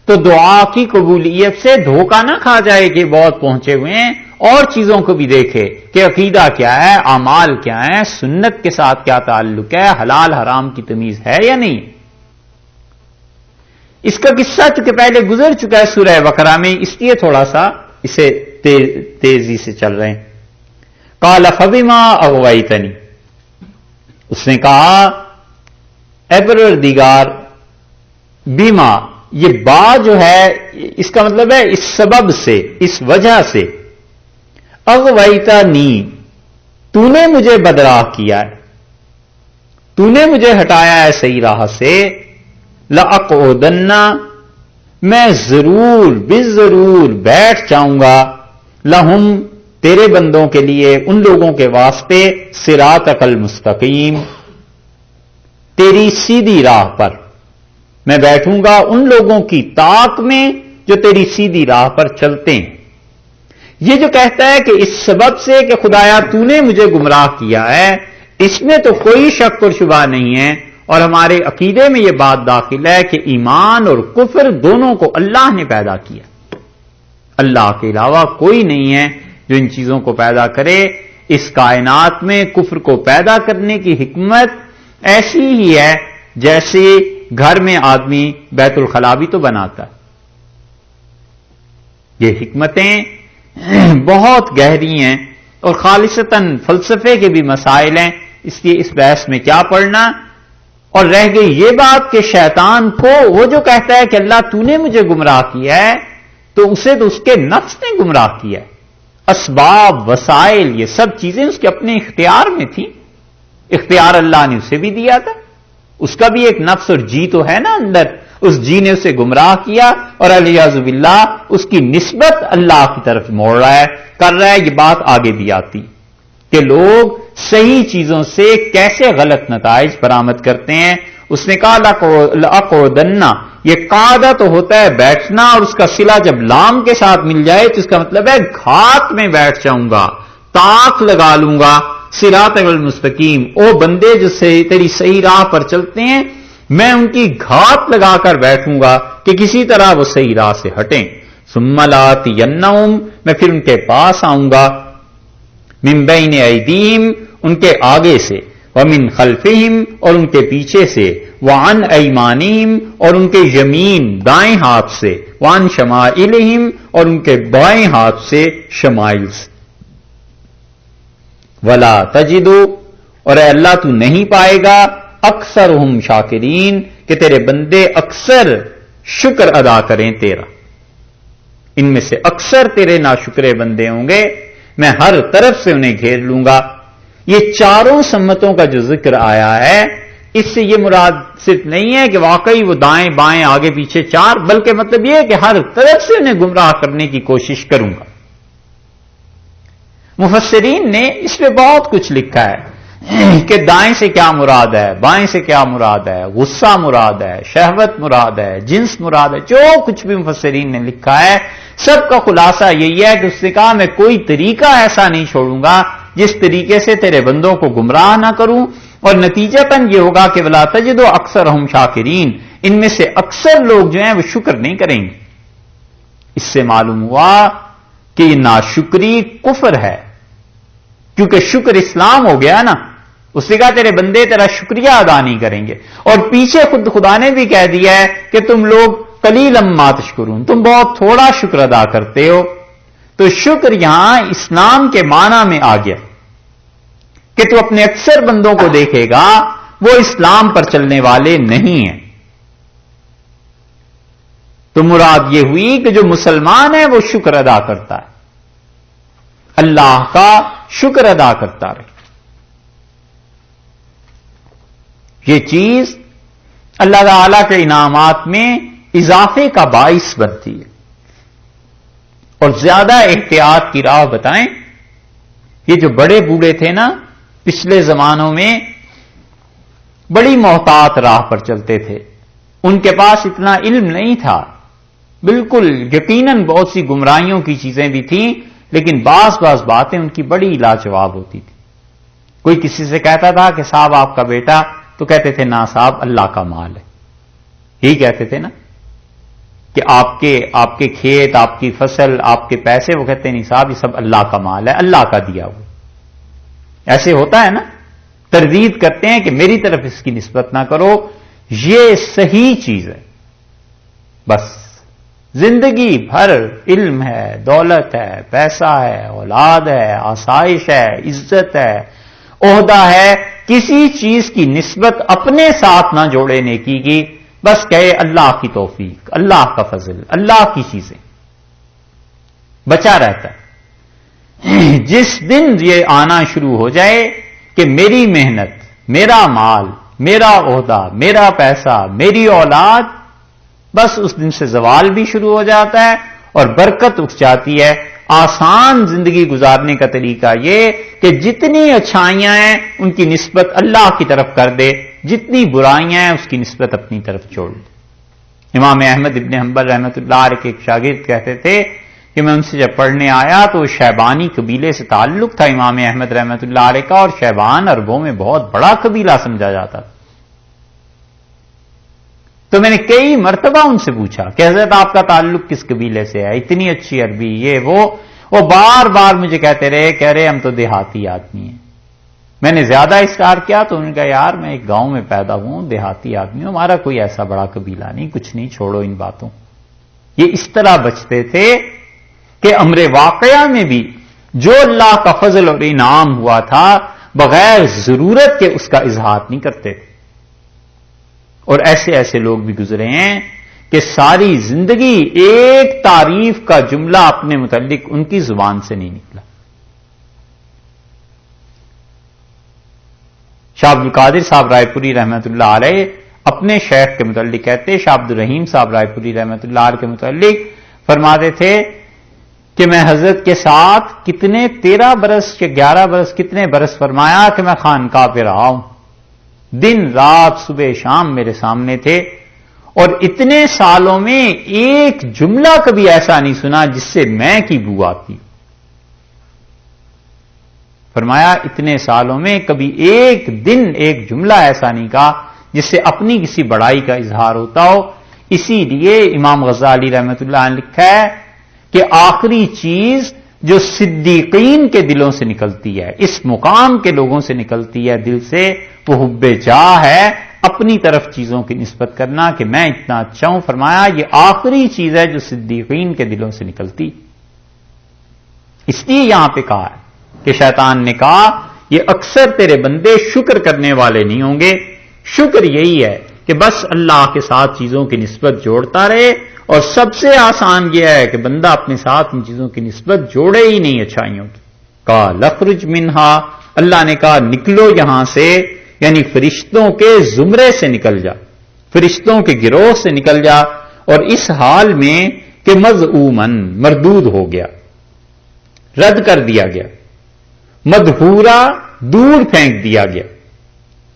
تو دعا کی قبولیت سے دھوکہ نہ کھا جائے کہ بہت پہنچے ہوئے ہیں، اور چیزوں کو بھی دیکھے کہ عقیدہ کیا ہے، اعمال کیا ہے، سنت کے ساتھ کیا تعلق ہے، حلال حرام کی تمیز ہے یا نہیں. اس کا قصہ چونکہ پہلے گزر چکا ہے سورہ بقرہ میں، اس لیے تھوڑا سا اسے تیزی سے چل رہے ہیں. قال فبما اغویتنی، اس نے کہا اے پروردگار، بیما، یہ با جو ہے اس کا مطلب ہے اس سبب سے، اس وجہ سے. اغویتنی، تو نے مجھے بدراہ کیا ہے، تو نے مجھے ہٹایا ہے صحیح راہ سے. لأقعدن، میں ضرور بالضرور بیٹھ جاؤں گا، لہم، تیرے بندوں کے لیے، ان لوگوں کے واسطے، صراطک المستقیم، تیری سیدھی راہ پر میں بیٹھوں گا، ان لوگوں کی طاق میں جو تیری سیدھی راہ پر چلتے ہیں. یہ جو کہتا ہے کہ اس سبب سے کہ خدایا تو نے مجھے گمراہ کیا ہے، اس میں تو کوئی شک اور شبہ نہیں ہے، اور ہمارے عقیدے میں یہ بات داخل ہے کہ ایمان اور کفر دونوں کو اللہ نے پیدا کیا. اللہ کے علاوہ کوئی نہیں ہے جو ان چیزوں کو پیدا کرے. اس کائنات میں کفر کو پیدا کرنے کی حکمت ایسی ہی ہے جیسے گھر میں آدمی بیت الخلا بھی تو بناتا ہے. یہ حکمتیں بہت گہری ہیں اور خالصتاً فلسفے کے بھی مسائل ہیں، اس لیے اس بحث میں کیا پڑھنا. اور رہ گئی یہ بات کہ شیطان کو وہ جو کہتا ہے کہ اللہ تو نے مجھے گمراہ کیا ہے، تو اسے تو اس کے نفس نے گمراہ کیا ہے. اسباب، وسائل، یہ سب چیزیں اس کے اپنے اختیار میں تھیں. اختیار اللہ نے اسے بھی دیا تھا، اس کا بھی ایک نفس اور جی تو ہے نا اندر. اس جی نے اسے گمراہ کیا اور الیاذ باللہ اس کی نسبت اللہ کی طرف موڑ رہا ہے، کر رہا ہے. یہ بات آگے بھی آتی کہ لوگ صحیح چیزوں سے کیسے غلط نتائج برآمد کرتے ہیں. اس نے کہا لأقعدن، یہ قعدہ تو ہوتا ہے بیٹھنا، اور اس کا صلہ جب لام کے ساتھ مل جائے تو اس کا مطلب ہے گھات میں بیٹھ جاؤں گا، طاق لگا لوں گا. صراط المستقیم، او بندے جو تیری صحیح راہ پر چلتے ہیں، میں ان کی گھات لگا کر بیٹھوں گا کہ کسی طرح وہ صحیح راہ سے ہٹیں. ثم لآتینہم، میں پھر ان کے پاس آؤں گا، من بین ایدیہم، ان کے آگے سے، ومن خلفہم، اور ان کے پیچھے سے، وعن ایمانہم، اور ان کے یمین دائیں ہاتھ سے، وعن شمائلہم، اور ان کے بائیں ہاتھ سے شمائل سے. ولا تجدو، اور اے اللہ تو نہیں پائے گا، اکثرہم شاکرین، کہ تیرے بندے اکثر شکر ادا کریں تیرا. ان میں سے اکثر تیرے ناشکرے بندے ہوں گے، میں ہر طرف سے انہیں گھیر لوں گا. یہ چاروں سمتوں کا جو ذکر آیا ہے، اس سے یہ مراد صرف نہیں ہے کہ واقعی وہ دائیں بائیں آگے پیچھے چار، بلکہ مطلب یہ ہے کہ ہر طرف سے انہیں گمراہ کرنے کی کوشش کروں گا. مفسرین نے اس پہ بہت کچھ لکھا ہے کہ دائیں سے کیا مراد ہے، بائیں سے کیا مراد ہے، غصہ مراد ہے، شہوت مراد ہے، جنس مراد ہے. جو کچھ بھی مفسرین نے لکھا ہے سب کا خلاصہ یہی ہے کہ اس نے کہا میں کوئی طریقہ ایسا نہیں چھوڑوں گا جس طریقے سے تیرے بندوں کو گمراہ نہ کروں، اور نتیجتاً یہ ہوگا کہ ولا تجدو اکثرہم شاکرین، ان میں سے اکثر لوگ جو ہیں وہ شکر نہیں کریں گے. اس سے معلوم ہوا کہ یہ ناشکری کفر ہے، کیونکہ شکر اسلام ہو گیا نا. اس نے کہا تیرے بندے تیرا شکریہ ادا نہیں کریں گے، اور پیچھے خود خدا نے بھی کہہ دیا ہے کہ تم لوگ قلیلا ما تشکرون، تم بہت تھوڑا شکر ادا کرتے ہو. تو شکر یہاں اسلام کے معنی میں آ گیا کہ تو اپنے اکثر بندوں کو دیکھے گا وہ اسلام پر چلنے والے نہیں ہیں. تو مراد یہ ہوئی کہ جو مسلمان ہے وہ شکر ادا کرتا ہے، اللہ کا شکر ادا کرتا رہے. یہ چیز اللہ تعالی کے انعامات میں اضافے کا باعث بنتی ہے. اور زیادہ احتیاط کی راہ بتائیں. یہ جو بڑے بوڑھے تھے نا پچھلے زمانوں میں بڑی محتاط راہ پر چلتے تھے. ان کے پاس اتنا علم نہیں تھا. بالکل یقیناً بہت سی گمراہیوں کی چیزیں بھی تھیں، لیکن بعض باتیں ان کی بڑی لاجواب ہوتی تھی. کوئی کسی سے کہتا تھا کہ صاحب آپ کا بیٹا، تو کہتے تھے نا صاحب اللہ کا مال ہے. یہی کہتے تھے نا کہ آپ کے کھیت، آپ کی فصل، آپ کے پیسے، وہ کہتے نہیں صاحب یہ سب اللہ کا مال ہے، اللہ کا دیا ہوا. ایسے ہوتا ہے نا، تردید کرتے ہیں کہ میری طرف اس کی نسبت نہ کرو. یہ صحیح چیز ہے. بس زندگی بھر علم ہے، دولت ہے، پیسہ ہے، اولاد ہے، آسائش ہے، عزت ہے، عہدہ ہے، کسی چیز کی نسبت اپنے ساتھ نہ جوڑے نیکی کی. بس کہے اللہ کی توفیق، اللہ کا فضل، اللہ کی چیزیں، بچا رہتا ہے. جس دن یہ آنا شروع ہو جائے کہ میری محنت، میرا مال، میرا عہدہ، میرا پیسہ، میری اولاد، بس اس دن سے زوال بھی شروع ہو جاتا ہے اور برکت اٹھ جاتی ہے. آسان زندگی گزارنے کا طریقہ یہ کہ جتنی اچھائیاں ہیں ان کی نسبت اللہ کی طرف کر دے، جتنی برائیاں ہیں اس کی نسبت اپنی طرف چھوڑ دے. امام احمد ابن حنبل رحمۃ اللہ علیہ کے ایک شاگرد کہتے تھے کہ میں ان سے جب پڑھنے آیا تو شیبانی قبیلے سے تعلق تھا امام احمد رحمۃ اللہ علیہ کا، اور شیبان عربوں میں بہت بڑا قبیلہ سمجھا جاتا تھا. تو میں نے کئی مرتبہ ان سے پوچھا کہ حضرت آپ کا تعلق کس قبیلے سے ہے، اتنی اچھی عربی یہ وہ بار بار مجھے کہہ رہے ہم تو دیہاتی آدمی ہیں. میں نے زیادہ اصرار کیا تو انہوں نے کہا یار میں ایک گاؤں میں پیدا ہوں، دیہاتی آدمی ہوں، ہمارا کوئی ایسا بڑا قبیلہ نہیں، کچھ نہیں، چھوڑو ان باتوں. یہ اس طرح بچتے تھے کہ امر واقعہ میں بھی جو اللہ کا فضل اور انعام ہوا تھا بغیر ضرورت کے اس کا اظہار نہیں کرتے تھے. اور ایسے لوگ بھی گزرے ہیں کہ ساری زندگی ایک تعریف کا جملہ اپنے متعلق ان کی زبان سے نہیں نکلا. شاہ عبد القادر صاحب رائے پوری رحمۃ اللہ علیہ اپنے شیخ کے متعلق کہتے، شاہ عبد الرحیم صاحب رائے پوری رحمۃ اللہ علیہ کے متعلق فرماتے تھے کہ میں حضرت کے ساتھ کتنے 13 برس یا 11 برس کتنے برس فرمایا کہ میں خانقاہ پہ رہا ہوں، دن رات صبح شام میرے سامنے تھے، اور اتنے سالوں میں ایک جملہ کبھی ایسا نہیں سنا جس سے میں کی بو آتی. فرمایا اتنے سالوں میں کبھی ایک دن ایک جملہ ایسا نہیں کہا جس سے اپنی کسی بڑائی کا اظہار ہوتا ہو. اسی لیے امام غزالی رحمۃ اللہ نے لکھا ہے کہ آخری چیز جو صدیقین کے دلوں سے نکلتی ہے، اس مقام کے لوگوں سے نکلتی ہے دل سے، وہ حب جاہ ہے، اپنی طرف چیزوں کی نسبت کرنا کہ میں اتنا اچھا ہوں. فرمایا یہ آخری چیز ہے جو صدیقین کے دلوں سے نکلتی. اس لیے یہاں پہ کہا ہے کہ شیطان نے کہا یہ اکثر تیرے بندے شکر کرنے والے نہیں ہوں گے. شکر یہی ہے کہ بس اللہ کے ساتھ چیزوں کی نسبت جوڑتا رہے، اور سب سے آسان یہ ہے کہ بندہ اپنے ساتھ ان چیزوں کی نسبت جوڑے ہی نہیں اچھائیوں کی. کہا لخرج منہا، اللہ نے کہا نکلو یہاں سے، یعنی فرشتوں کے زمرے سے نکل جا، فرشتوں کے گروہ سے نکل جا. اور اس حال میں کہ مذعومن مردود ہو گیا، رد کر دیا گیا، مدحورا دور پھینک دیا گیا.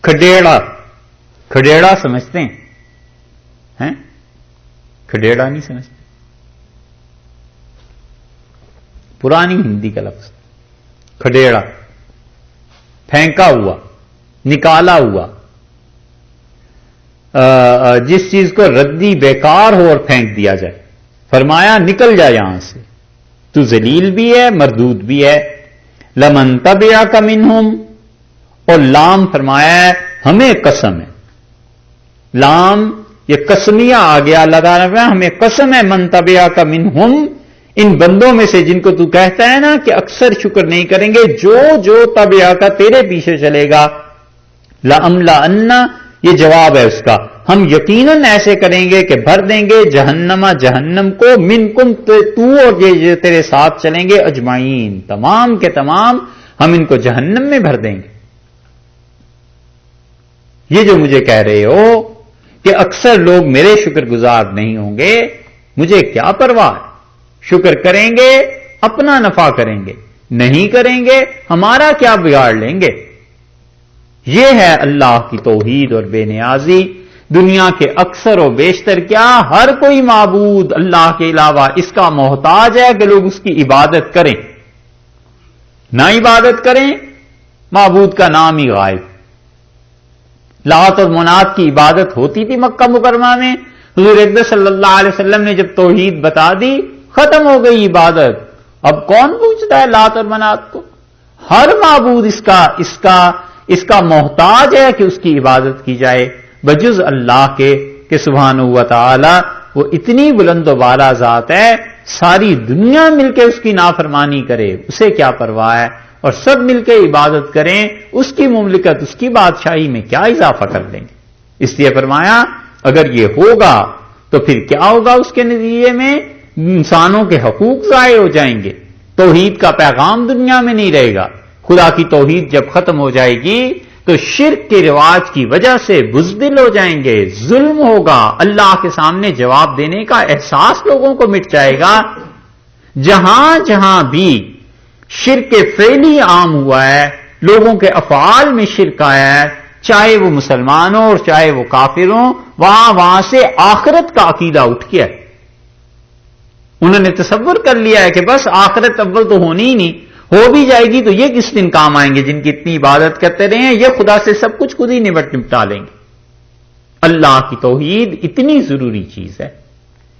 کھڈیڑا سمجھتے ہیں؟ کھڈیڑا نہیں سمجھتے؟ پرانی ہندی کا لفظ کھڈیڑا، پھینکا ہوا، نکالا ہوا، جس چیز کو ردی بیکار ہو اور پھینک دیا جائے. فرمایا نکل جا یہاں سے، تو ذلیل بھی ہے مردود بھی ہے. لمن تبعک منہم، اور لام فرمایا ہے ہمیں قسم ہے، لام یہ قسمیہ آ گیا. اللہ تعالیٰ نے ہمیں قسم ہے من تبعک منہم، ان بندوں میں سے جن کو تو کہتا ہے نا کہ اکثر شکر نہیں کریں گے، جو تبعک تیرے پیچھے چلے گا، لأملأن یہ جواب ہے اس کا، ہم یقیناً ایسے کریں گے کہ بھر دیں گے جہنم کو، منکم تو اور یہ تیرے ساتھ چلیں گے، اجمعین تمام کے تمام ہم ان کو جہنم میں بھر دیں گے. یہ جو مجھے کہہ رہے ہو کہ اکثر لوگ میرے شکر گزار نہیں ہوں گے، مجھے کیا پرواہ ہے، شکر کریں گے اپنا نفع کریں گے، نہیں کریں گے ہمارا کیا بگاڑ لیں گے۔ یہ ہے اللہ کی توحید اور بے نیازی۔ دنیا کے اکثر و بیشتر کیا ہر کوئی معبود اللہ کے علاوہ اس کا محتاج ہے کہ لوگ اس کی عبادت کریں، نہ عبادت کریں معبود کا نام ہی غائب۔ لات اور منات کی عبادت ہوتی تھی مکہ مکرمہ میں، حضور اقدس صلی اللہ علیہ وسلم نے جب توحید بتا دی ختم ہو گئی عبادت۔ اب کون پوچھتا ہے لات اور منات کو؟ ہر معبود اس کا محتاج ہے کہ اس کی عبادت کی جائے بجز اللہ کے کہ سبحانہ و تعالی وہ اتنی بلند و بالا ذات ہے، ساری دنیا مل کے اس کی نافرمانی کرے اسے کیا پرواہ ہے، اور سب مل کے عبادت کریں اس کی مملکت اس کی بادشاہی میں کیا اضافہ کر دیں گے۔ اس لیے فرمایا اگر یہ ہوگا تو پھر کیا ہوگا، اس کے نتیجے میں انسانوں کے حقوق ضائع ہو جائیں گے، توحید کا پیغام دنیا میں نہیں رہے گا۔ خدا کی توحید جب ختم ہو جائے گی تو شرک کے رواج کی وجہ سے بزدل ہو جائیں گے، ظلم ہوگا، اللہ کے سامنے جواب دینے کا احساس لوگوں کو مٹ جائے گا۔ جہاں جہاں بھی شرک فعلی عام ہوا ہے، لوگوں کے افعال میں شرک آیا ہے، چاہے وہ مسلمان ہوں اور چاہے وہ کافر ہوں، وہاں سے آخرت کا عقیدہ اٹھ گیا ہے۔ انہوں نے تصور کر لیا ہے کہ بس آخرت اول تو ہونی ہی نہیں، ہو بھی جائے گی تو یہ کس دن کام آئیں گے، جن کی اتنی عبادت کرتے رہے ہیں یہ خدا سے سب کچھ خود ہی نمٹا لیں گے۔ اللہ کی توحید اتنی ضروری چیز ہے،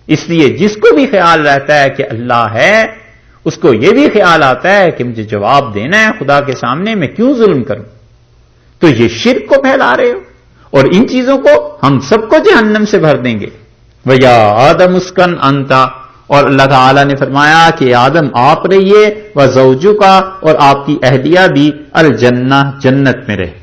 اس لیے جس کو بھی خیال رہتا ہے کہ اللہ ہے، اس کو یہ بھی خیال آتا ہے کہ مجھے جواب دینا ہے خدا کے سامنے، میں کیوں ظلم کروں؟ تو یہ شرک کو پھیلا رہے ہو، اور ان چیزوں کو ہم سب کو جہنم سے بھر دیں گے۔ وَيَا آدَمُ اسْكُنْ أَنْتَ، اور اللہ تعالیٰ نے فرمایا کہ آدم آپ رہیے، وَزَوْجُكَ، اور آپ کی اہلیہ بھی، الجنہ، جنت میں رہے،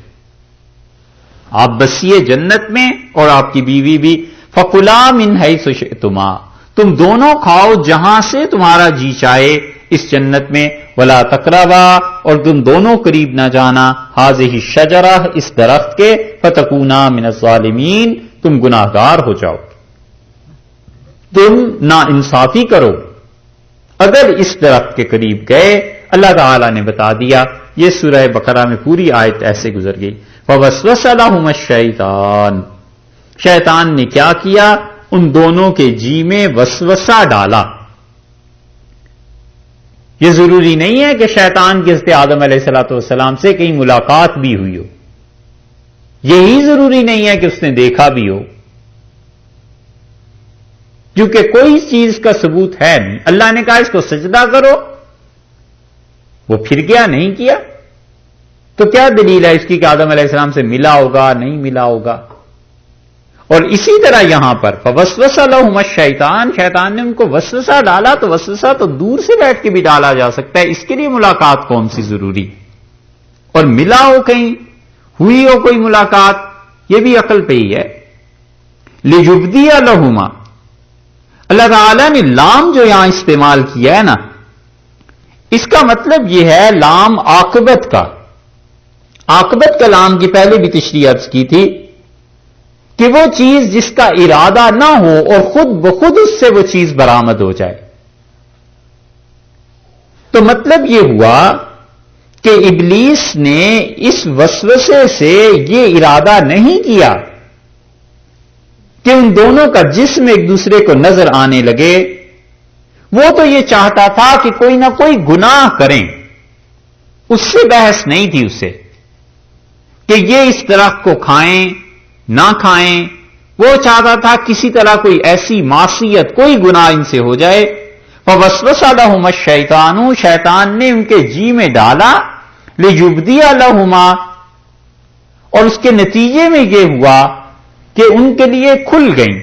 آپ بسیے جنت میں اور آپ کی بیوی بھی، فَكُلَا مِنْ حَيْثُ شِئْتُمَا، تم دونوں کھاؤ جہاں سے تمہارا جی چاہے اس جنت میں، وَلَا تَقْرَبَا، اور تم دونوں قریب نہ جانا، هَذِهِ الشَّجَرَةِ، اس درخت کے، فَتَكُونَا مِنَ الظَّالِمِينَ، تم گناہگار ہو جاؤ، تم نا انصافی کرو اگر اس درخت کے قریب گئے۔ اللہ تعالیٰ نے بتا دیا، یہ سورہ بقرہ میں پوری آیت ایسے گزر گئی۔ فَوَسْوَسَ لَهُمَا الشَّيْطَانُ، شیطان نے کیا کیا، ان دونوں کے جی میں وسوسہ ڈالا۔ یہ ضروری نہیں ہے کہ شیطان کی حضرت آدم علیہ الصلوۃ والسلام سے کہیں ملاقات بھی ہوئی ہو، یہی ضروری نہیں ہے کہ اس نے دیکھا بھی ہو، کیونکہ کوئی چیز کا ثبوت ہے نہیں۔ اللہ نے کہا اس کو سجدہ کرو، وہ پھر کیا نہیں کیا، تو کیا دلیل ہے اس کی کہ آدم علیہ السلام سے ملا ہوگا نہیں ملا ہوگا؟ اور اسی طرح یہاں پر فوسوس لہما الشیطان، شیطان نے ان کو وسوسہ ڈالا، تو وسوسہ تو دور سے بیٹھ کے بھی ڈالا جا سکتا ہے، اس کے لیے ملاقات کون سی ضروری؟ اور ملا ہو کہیں، ہوئی ہو کوئی ملاقات، یہ بھی عقل پہ ہی ہے۔ لِيُبْدِيَ لَهُمَا، اللہ تعالیٰ نے لام جو یہاں استعمال کیا ہے نا، اس کا مطلب یہ ہے لام عاقبت کا، عاقبت کا لام کی پہلے بھی تشریح عرض کی تھی کہ وہ چیز جس کا ارادہ نہ ہو اور خود بخود اس سے وہ چیز برآمد ہو جائے۔ تو مطلب یہ ہوا کہ ابلیس نے اس وسوسے سے یہ ارادہ نہیں کیا کہ ان دونوں کا جسم ایک دوسرے کو نظر آنے لگے، وہ تو یہ چاہتا تھا کہ کوئی نہ کوئی گناہ کریں، اس سے بحث نہیں تھی اسے کہ یہ اس درخت کو کھائیں نہ کھائیں، وہ چاہتا تھا کسی طرح کوئی ایسی معصیت، کوئی گناہ ان سے ہو جائے۔ فوسوس لہما الشیطان، شیطان نے ان کے جی میں ڈالا، لیبدی لہما، اور اس کے نتیجے میں یہ ہوا کہ ان کے لیے کھل گئیں،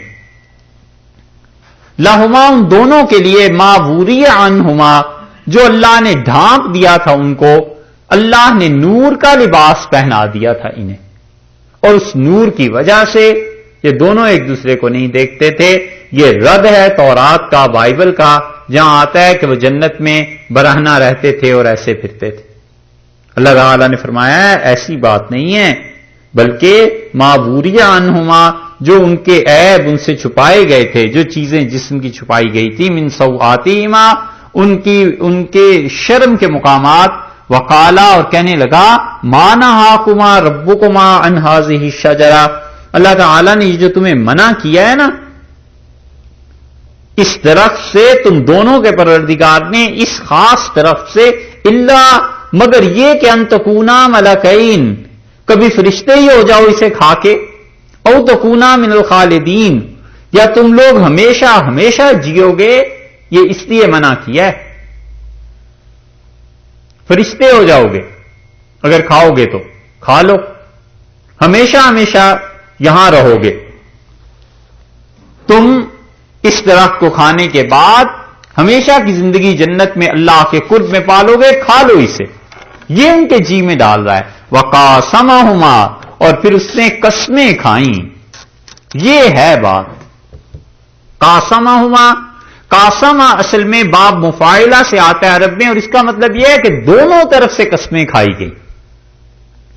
لہما ان دونوں کے لیے، ما وری عنہما جو اللہ نے ڈھانپ دیا تھا ان کو، اللہ نے نور کا لباس پہنا دیا تھا انہیں، اور اس نور کی وجہ سے یہ دونوں ایک دوسرے کو نہیں دیکھتے تھے۔ یہ رد ہے تورات کا، بائبل کا، جہاں آتا ہے کہ وہ جنت میں برہنہ رہتے تھے اور ایسے پھرتے تھے۔ اللہ تعالیٰ نے فرمایا ہے ایسی بات نہیں ہے، بلکہ معبوریہ عنہما، جو ان کے عیب ان سے چھپائے گئے تھے، جو چیزیں جسم کی چھپائی گئی تھی، من سوآتہما، ان کے شرم کے مقامات، وقالا، اور کہنے لگا، ما نہاکما ربکما عن ہذہ الشجرہ، اللہ تعالیٰ نے یہ جو تمہیں منع کیا ہے نا اس درخت سے، تم دونوں کے پروردگار نے اس خاص درخت سے، الا، مگر یہ کہ ان تکونا ملکین، کبھی فرشتے ہی ہو جاؤ اسے کھا کے، او تکونا من الخالدین، یا تم لوگ ہمیشہ ہمیشہ جیو گے، یہ اس لیے منع کیا ہے، فرشتے ہو جاؤ گے اگر کھاؤ گے تو، کھا لو، ہمیشہ ہمیشہ یہاں رہو گے، تم اس درخت کو کھانے کے بعد ہمیشہ کی زندگی جنت میں اللہ کے قرب میں پالو گے، کھا لو اسے، یہ ان کے جی میں ڈال رہا ہے۔ وقاسمہما، اور پھر اس نے قسمیں کھائیں، یہ ہے بات۔ قاسمہما، قاسمہ اصل میں باب مفاعلہ سے آتا ہے عرب میں، اور اس کا مطلب یہ ہے کہ دونوں طرف سے قسمیں کھائی گئی۔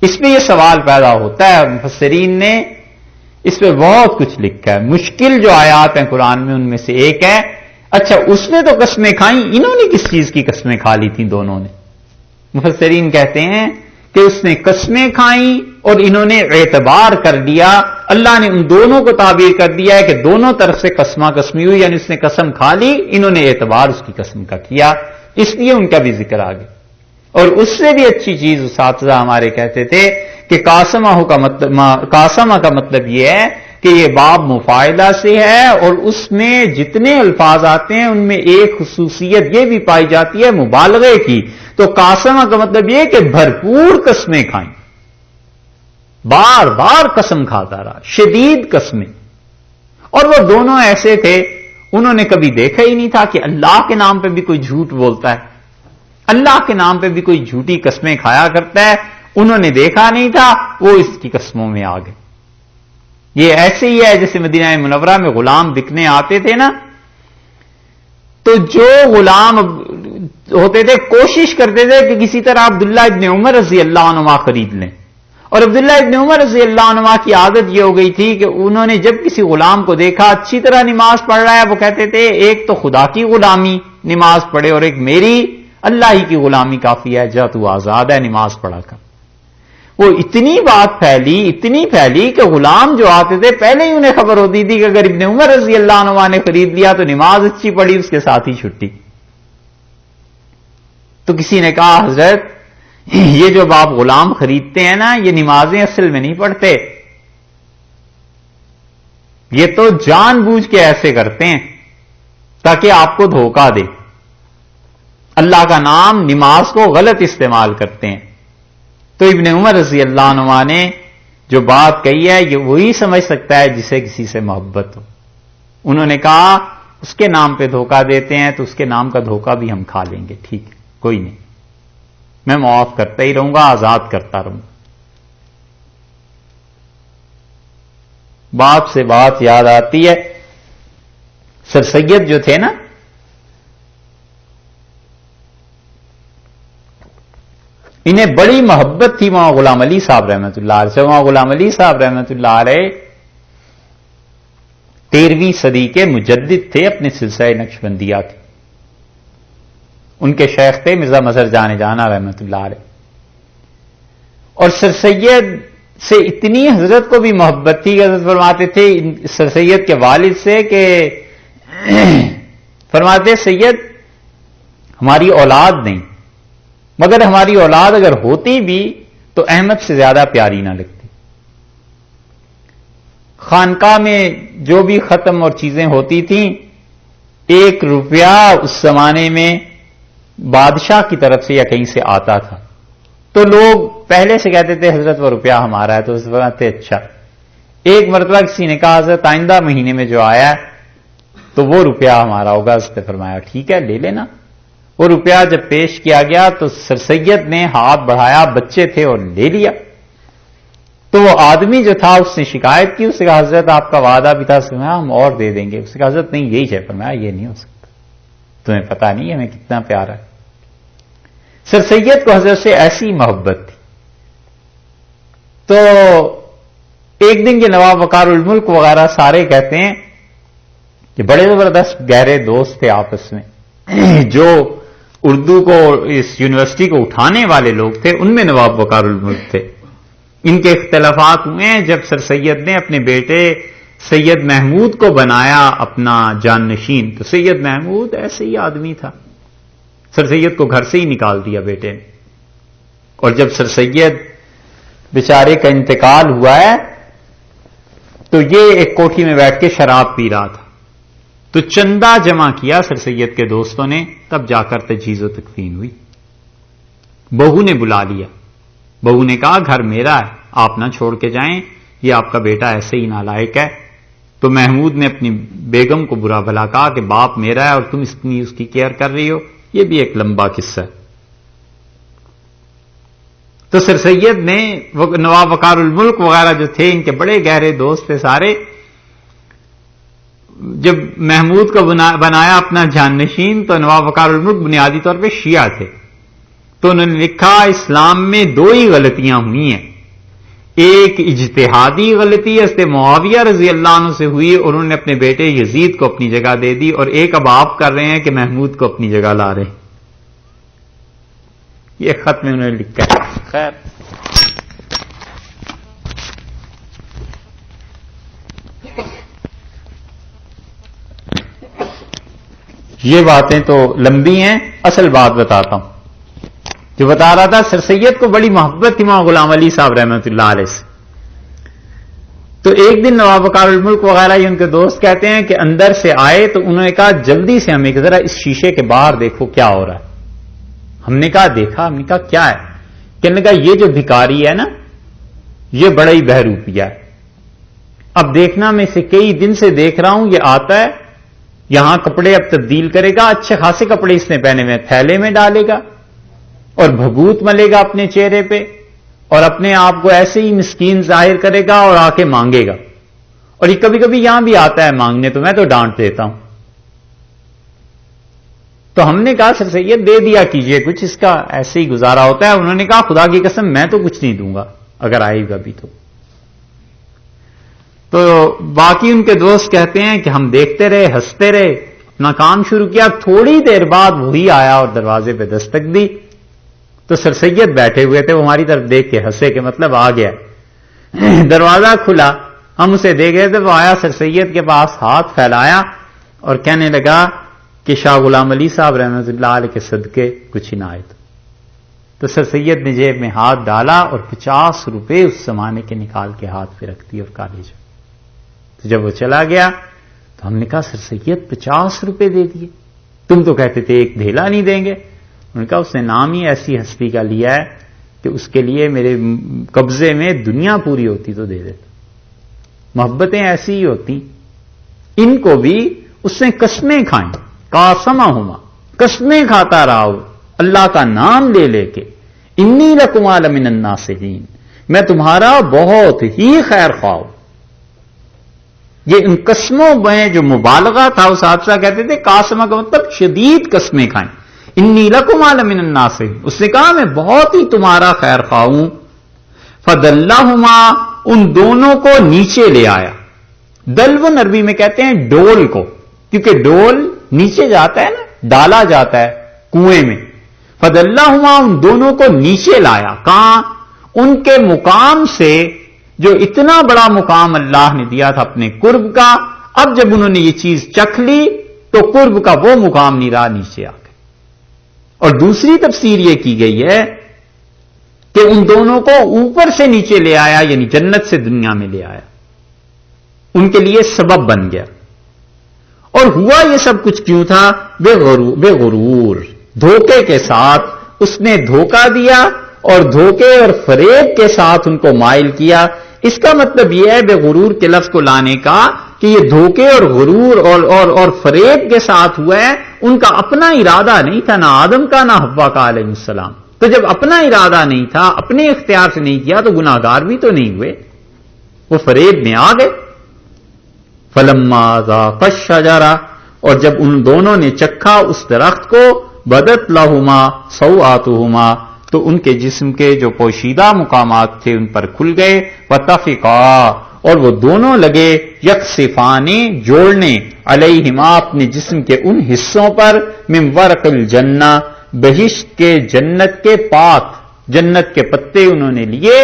اس میں یہ سوال پیدا ہوتا ہے، مفسرین نے اس پہ بہت کچھ لکھا ہے، مشکل جو آیات ہیں قرآن میں ان میں سے ایک ہے، اچھا اس نے تو قسمیں کھائیں، انہوں نے کس چیز کی قسمیں کھا لی تھیں دونوں نے؟ مفسرین کہتے ہیں کہ اس نے قسمیں کھائیں اور انہوں نے اعتبار کر لیا، اللہ نے ان دونوں کو تعبیر کر دیا ہے کہ دونوں طرف سے قسمہ قسمی ہوئی، یعنی اس نے قسم کھا لی، انہوں نے اعتبار اس کی قسم کا کیا، اس لیے ان کا بھی ذکر آ گیا۔ اور اس سے بھی اچھی چیز اساتذہ ہمارے کہتے تھے کہ قاسمہ کا مطلب یہ ہے کہ یہ باب مفاعلہ سے ہے، اور اس میں جتنے الفاظ آتے ہیں ان میں ایک خصوصیت یہ بھی پائی جاتی ہے مبالغے کی، تو قاسمہ کا مطلب یہ کہ بھرپور قسمیں کھائیں، بار بار قسم کھاتا رہا، شدید قسمیں، اور وہ دونوں ایسے تھے انہوں نے کبھی دیکھا ہی نہیں تھا کہ اللہ کے نام پہ بھی کوئی جھوٹ بولتا ہے، اللہ کے نام پہ بھی کوئی جھوٹی قسمیں کھایا کرتا ہے، انہوں نے دیکھا نہیں تھا، وہ اس کی قسموں میں آ گئے۔ یہ ایسے ہی ہے جیسے مدینہ منورہ میں غلام بکنے آتے تھے نا، تو جو غلام ہوتے تھے کوشش کرتے تھے کہ کسی طرح عبداللہ ابن عمر رضی اللہ عنہ خرید لیں، اور عبداللہ ابن عمر رضی اللہ عنہ کی عادت یہ ہو گئی تھی کہ انہوں نے جب کسی غلام کو دیکھا اچھی طرح نماز پڑھ رہا ہے، وہ کہتے تھے ایک تو خدا کی غلامی نماز پڑھے اور ایک میری اللہ ہی کی غلامی کافی ہے، جا تو آزاد ہے نماز پڑھا کر۔ وہ اتنی بات پھیلی کہ غلام جو آتے تھے پہلے ہی انہیں خبر ہوتی تھی کہ اگر ابن عمر رضی اللہ عنہ نے خرید لیا تو نماز اچھی پڑھی، اس کے ساتھ ہی چھٹی۔ تو کسی نے کہا حضرت یہ جو آپ غلام خریدتے ہیں نا یہ نمازیں اصل میں نہیں پڑھتے، یہ تو جان بوجھ کے ایسے کرتے ہیں تاکہ آپ کو دھوکہ دے، اللہ کا نام نماز کو غلط استعمال کرتے ہیں۔ تو ابن عمر رضی اللہ عنہ نے جو بات کہی ہے یہ وہی سمجھ سکتا ہے جسے کسی سے محبت ہو۔ انہوں نے کہا اس کے نام پہ دھوکہ دیتے ہیں تو اس کے نام کا دھوکہ بھی ہم کھا لیں گے، ٹھیک ہے کوئی نہیں، میں معاف کرتا ہی رہوں گا، آزاد کرتا رہوں گا۔ باپ سے بات یاد آتی ہے، سر سید جو تھے نا انہیں بڑی محبت تھی مولانا غلام علی صاحب رحمۃ اللہ علیہ سے۔ مولانا غلام علی صاحب رحمۃ اللہ علیہ 13ویں صدی کے مجدد تھے اپنے سلسلہ نقشبندیہ کے، ان کے شیخ تھے مرزا مظہر جان جانا رحمۃ اللہ علیہ، اور سر سید سے اتنی حضرت کو بھی محبت تھی کہ حضرت فرماتے تھے سر سید کے والد سے کہ فرماتے سید ہماری اولاد نہیں، مگر ہماری اولاد اگر ہوتی بھی تو احمد سے زیادہ پیاری نہ لگتی۔ خانقاہ میں جو بھی ختم اور چیزیں ہوتی تھیں 1 روپیہ اس زمانے میں بادشاہ کی طرف سے یا کہیں سے آتا تھا، تو لوگ پہلے سے کہتے تھے حضرت وہ روپیہ ہمارا ہے، تو اس فرماتے اچھا۔ ایک مرتبہ کسی نے کہا حضرت آئندہ مہینے میں جو آیا ہے تو وہ روپیہ ہمارا ہوگا، اس نے فرمایا ٹھیک ہے لے لینا۔ وہ روپیہ جب پیش کیا گیا تو سر سید نے ہاتھ بڑھایا، بچے تھے اور لے لیا۔ تو وہ آدمی جو تھا اس نے شکایت کی، اس نے کہا حضرت آپ کا وعدہ بھی تھا، ہم اور دے دیں گے۔ اس نے کہا حضرت نہیں یہی ہے، فرمایا یہ نہیں ہو سکتا، تمہیں پتہ نہیں ہمیں کتنا پیارا ہے۔ سر سید کو حضرت سے ایسی محبت تھی۔ تو ایک دن کے نواب وقار الملک وغیرہ سارے کہتے ہیں کہ بڑے زبردست گہرے دوست تھے آپس میں، جو اردو کو اس یونیورسٹی کو اٹھانے والے لوگ تھے ان میں نواب وقار الملک تھے۔ ان کے اختلافات ہوئے ہیں جب سر سید نے اپنے بیٹے سید محمود کو بنایا اپنا جانشین، تو سید محمود ایسے ہی آدمی تھا، سر سید کو گھر سے ہی نکال دیا بیٹے نے۔ اور جب سر سید بیچارے کا انتقال ہوا ہے تو یہ ایک کوٹھی میں بیٹھ کے شراب پی رہا تھا، تو چندہ جمع کیا سر سید کے دوستوں نے، تب جا کر تجہیز و تکفین ہوئی۔ بہو نے بلا لیا، بہو نے کہا گھر میرا ہے، آپ نہ چھوڑ کے جائیں، یہ آپ کا بیٹا ایسے ہی نالائق ہے۔ تو محمود نے اپنی بیگم کو برا بھلا کہا کہ باپ میرا ہے اور تم اتنی اس کی کیئر کر رہی ہو۔ یہ بھی ایک لمبا قصہ ہے۔ تو سر سید نے نواب وقار الملک وغیرہ جو تھے ان کے بڑے گہرے دوست تھے سارے، جب محمود کو بنایا اپنا جانشین تو نواب وقار الملک بنیادی طور پہ شیعہ تھے، تو انہوں نے لکھا اسلام میں دو ہی غلطیاں ہوئی ہیں، ایک اجتہادی غلطی حضرت معاویہ رضی اللہ عنہ سے ہوئی اور انہوں نے اپنے بیٹے یزید کو اپنی جگہ دے دی، اور ایک اب آپ کر رہے ہیں کہ محمود کو اپنی جگہ لا رہے ہیں۔ یہ خط میں انہوں نے لکھا ہے۔ خیر، یہ باتیں تو لمبی ہیں، اصل بات بتاتا ہوں۔ جو بتا رہا تھا سر سید کو بڑی محبت تھی مولانا غلام علی صاحب رحمۃ اللہ علیہ سے، تو ایک دن نواب وقار الملک وغیرہ یہ ان کے دوست کہتے ہیں کہ اندر سے آئے تو انہوں نے کہا جلدی سے ہمیں ذرا اس شیشے کے باہر دیکھو کیا ہو رہا ہے۔ ہم نے کہا دیکھا، ہم نے کہا کیا ہے؟ کہنے لگا یہ جو بھکاری ہے نا یہ بڑا ہی بہروپیہ ہے، اب دیکھنا میں اسے کئی دن سے دیکھ رہا ہوں، یہ آتا ہے یہاں کپڑے اب تبدیل کرے گا، اچھے خاصے کپڑے اس نے پہنے ہوئے تھیلے میں ڈالے گا اور بھگوت ملے گا اپنے چہرے پہ اور اپنے آپ کو ایسے ہی مسکین ظاہر کرے گا اور آ کے مانگے گا، اور یہ کبھی کبھی یہاں بھی آتا ہے مانگنے، تو میں تو ڈانٹ دیتا ہوں۔ تو ہم نے کہا سر سید دے دیا کیجئے کچھ، اس کا ایسے ہی گزارا ہوتا ہے۔ انہوں نے کہا خدا کی قسم میں تو کچھ نہیں دوں گا اگر آئے گا بھی تو باقی ان کے دوست کہتے ہیں کہ ہم دیکھتے رہے، ہنستے رہے، اپنا کام شروع کیا۔ تھوڑی دیر بعد وہی آیا اور دروازے پہ دستک دی، تو سر سید بیٹھے ہوئے تھے، وہ ہماری طرف دیکھ کے ہنسے کہ مطلب آ گیا۔ دروازہ کھلا، ہم اسے دیکھ رہے تھے، وہ آیا سر سید کے پاس، ہاتھ پھیلایا اور کہنے لگا کہ شاہ غلام علی صاحب رحمۃ اللہ علیہ کے صدقے کچھ عنایت۔ تو سر سید نے جیب میں ہاتھ ڈالا اور 50 روپے اس زمانے کے نکال کے ہاتھ پہ رکھ دی اور کالے جو۔ تو جب وہ چلا گیا تو ہم نے کہا سر سید 50 روپے دے دیے، تم تو کہتے تھے ایک دھیلا نہیں دیں گے۔ انہوں نے کہا اس نے نام ہی ایسی ہستی کا لیا ہے کہ اس کے لیے میرے قبضے میں دنیا پوری ہوتی تو دے دیتا۔ محبتیں ایسی ہی ہوتی، ان کو بھی اس نے قسمیں کھائیں، قاسمہما، قسمیں کھاتا رہا ہو اللہ کا نام لے لے کے، انی لکما لمن الناصحین، میں تمہارا بہت ہی خیر خواہ ہوں۔ یہ ان قسموں میں جو مبالغہ تھا، اس حادثہ کہتے تھے قاسمہ کا مطلب شدید قسمیں کھائیں، انی لکما لمن الناصحین، اس نے کہا میں بہت ہی تمہارا خیر خواہ ہوں۔ فدلہما، ان دونوں کو نیچے لے آیا۔ دلون عربی میں کہتے ہیں ڈول کو، کیونکہ ڈول نیچے جاتا ہے نا، ڈالا جاتا ہے کنویں میں۔ فدلہما، ان دونوں کو نیچے لایا، کہاں؟ ان کے مقام سے، جو اتنا بڑا مقام اللہ نے دیا تھا اپنے قرب کا، اب جب انہوں نے یہ چیز چکھ لی تو قرب کا وہ مقام نہیں رہا، نیچے آ گئے۔ اور دوسری تفسیر یہ کی گئی ہے کہ ان دونوں کو اوپر سے نیچے لے آیا، یعنی جنت سے دنیا میں لے آیا، ان کے لیے سبب بن گیا۔ اور ہوا یہ سب کچھ کیوں تھا؟ بے غرور، دھوکے کے ساتھ اس نے دھوکہ دیا اور دھوکے اور فریب کے ساتھ ان کو مائل کیا۔ اس کا مطلب یہ ہے بے غرور کے لفظ کو لانے کا کہ یہ دھوکے اور غرور اور فریب کے ساتھ ہوا ہے، ان کا اپنا ارادہ نہیں تھا، نہ آدم کا نہ حوا کا علیہ السلام۔ تو جب اپنا ارادہ نہیں تھا، اپنے اختیار سے نہیں کیا، تو گناہگار بھی تو نہیں ہوئے، وہ فریب میں آ گئے۔ فلما ذاقا الشجرہ، اور جب ان دونوں نے چکھا اس درخت کو، بدت لہما سوآتہما، تو ان کے جسم کے جو پوشیدہ مقامات تھے ان پر کھل گئے، وطفقا، اور وہ دونوں لگے یکسفانے جوڑنے علیہما اپنے جسم کے ان حصوں پر من ورق الجنہ بہشت کے جنت کے پات جنت کے پتے انہوں نے لیے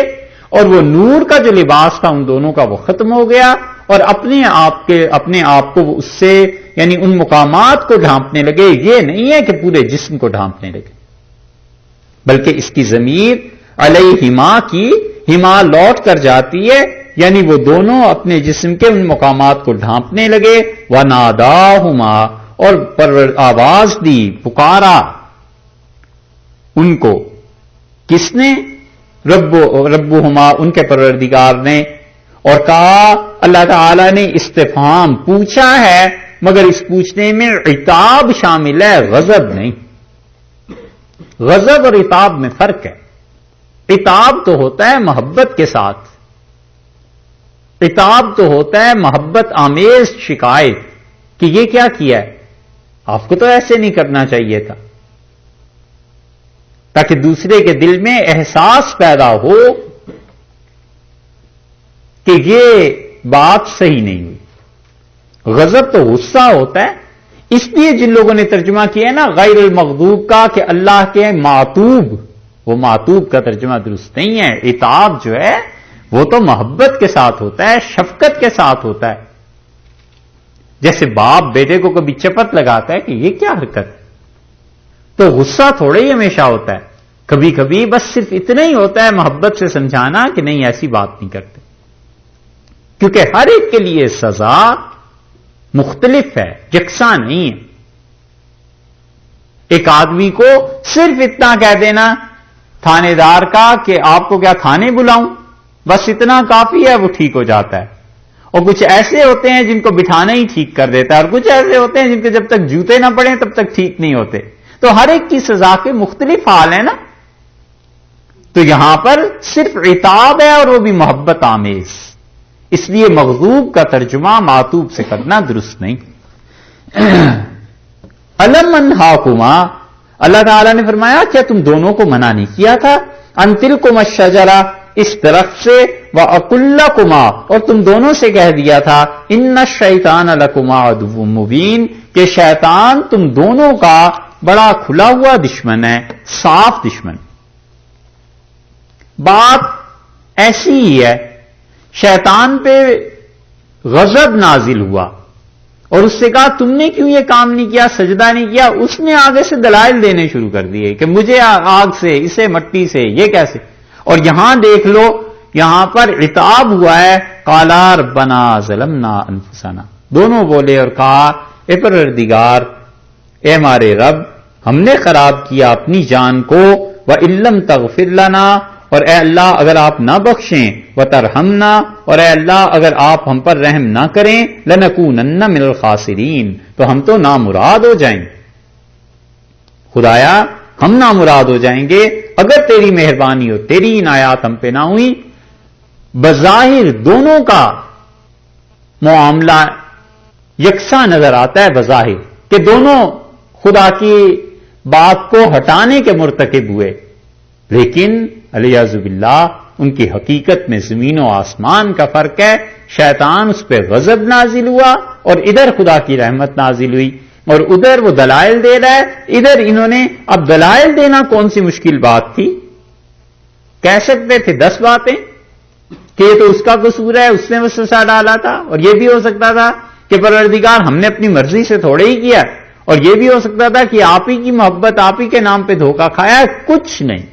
اور وہ نور کا جو لباس تھا ان دونوں کا وہ ختم ہو گیا اور اپنے آپ کو وہ اس سے یعنی ان مقامات کو ڈھانپنے لگے. یہ نہیں ہے کہ پورے جسم کو ڈھانپنے لگے بلکہ اس کی ضمیر علیہما کی ہما لوٹ کر جاتی ہے یعنی وہ دونوں اپنے جسم کے ان مقامات کو ڈھانپنے لگے. وَنَادَاهُمَا اور آواز دی پکارا ان کو کس نے ربهما ان کے پروردگار نے اور کہا اللہ تعالی نے استفہام پوچھا ہے مگر اس پوچھنے میں عتاب شامل ہے غضب نہیں. غضب اور عتاب میں فرق ہے. عتاب تو ہوتا ہے محبت کے ساتھ عتاب تو ہوتا ہے محبت آمیز شکایت کہ یہ کیا کیا ہے آپ کو تو ایسے نہیں کرنا چاہیے تھا تاکہ دوسرے کے دل میں احساس پیدا ہو کہ یہ بات صحیح نہیں ہوئی. غضب تو غصہ ہوتا ہے. اس لیے جن لوگوں نے ترجمہ کیا ہے نا غیر المغضوب کا کہ اللہ کے معتوب وہ معتوب کا ترجمہ درست نہیں ہے. عتاب جو ہے وہ تو محبت کے ساتھ ہوتا ہے شفقت کے ساتھ ہوتا ہے. جیسے باپ بیٹے کو کبھی چپت لگاتا ہے کہ یہ کیا حرکت ہے تو غصہ تھوڑا ہی ہمیشہ ہوتا ہے. کبھی کبھی بس صرف اتنا ہی ہوتا ہے محبت سے سمجھانا کہ نہیں ایسی بات نہیں کرتے کیونکہ ہر ایک کے لیے سزا مختلف ہے یکساں نہیں ہے. ایک آدمی کو صرف اتنا کہہ دینا تھانے دار کا کہ آپ کو کیا تھانے بلاؤں بس اتنا کافی ہے وہ ٹھیک ہو جاتا ہے. اور کچھ ایسے ہوتے ہیں جن کو بٹھانا ہی ٹھیک کر دیتا ہے اور کچھ ایسے ہوتے ہیں جن کے جب تک جوتے نہ پڑیں تب تک ٹھیک نہیں ہوتے. تو ہر ایک کی سزا کے مختلف حال ہیں نا. تو یہاں پر صرف عتاب ہے اور وہ بھی محبت آمیز. اس لیے مغضوب کا ترجمہ معطوب سے کرنا درست نہیں. الم انہاکما اللہ تعالیٰ نے فرمایا کیا تم دونوں کو منع نہیں کیا تھا ان تلکما الشجرہ اس درخت سے وَأَقُلْ لَكُمَا اور تم دونوں سے کہہ دیا تھا ان الشیطان لکما عدو مبین کہ شیطان تم دونوں کا بڑا کھلا ہوا دشمن ہے صاف دشمن. بات ایسی ہی ہے شیطان پہ غضب نازل ہوا اور اس سے کہا تم نے کیوں یہ کام نہیں کیا سجدہ نہیں کیا. اس نے آگے سے دلائل دینے شروع کر دیے کہ مجھے آگ سے اسے مٹی سے یہ کیسے. اور یہاں دیکھ لو یہاں پر عتاب ہوا ہے قالا ربنا ظلمنا انفسنا دونوں بولے اور کہا اے پروردگار اے ہمارے رب ہم نے خراب کیا اپنی جان کو وَإِن لَّمْ تَغْفِرْ لَنَا اور اے اللہ اگر آپ نہ بخشیں وَتَرْحَمْنَا اور اے اللہ اگر آپ ہم پر رحم نہ کریں لَنَكُونَنَّ مِنَ الْخَاسِرِينَ تو ہم تو نامراد ہو جائیں. خدایا ہم نامراد ہو جائیں گے اگر تیری مہربانی ہو تیری عنایات ہم پہ نہ ہوئی. بظاہر دونوں کا معاملہ یکساں نظر آتا ہے بظاہر کہ دونوں خدا کی بات کو ہٹانے کے مرتکب ہوئے لیکن علیاذ باللہ ان کی حقیقت میں زمین و آسمان کا فرق ہے. شیطان اس پہ غضب نازل ہوا اور ادھر خدا کی رحمت نازل ہوئی اور ادھر وہ دلائل دے رہا ہے ادھر انہوں نے اب دلائل دینا کون سی مشکل بات تھی. کہہ سکتے تھے 10 باتیں کہ یہ تو اس کا قصور ہے اس نے وسوسہ ڈالا تھا اور یہ بھی ہو سکتا تھا کہ پروردگار ہم نے اپنی مرضی سے تھوڑے ہی کیا اور یہ بھی ہو سکتا تھا کہ آپ ہی کی محبت آپ ہی کے نام پہ دھوکہ کھایا. کچھ نہیں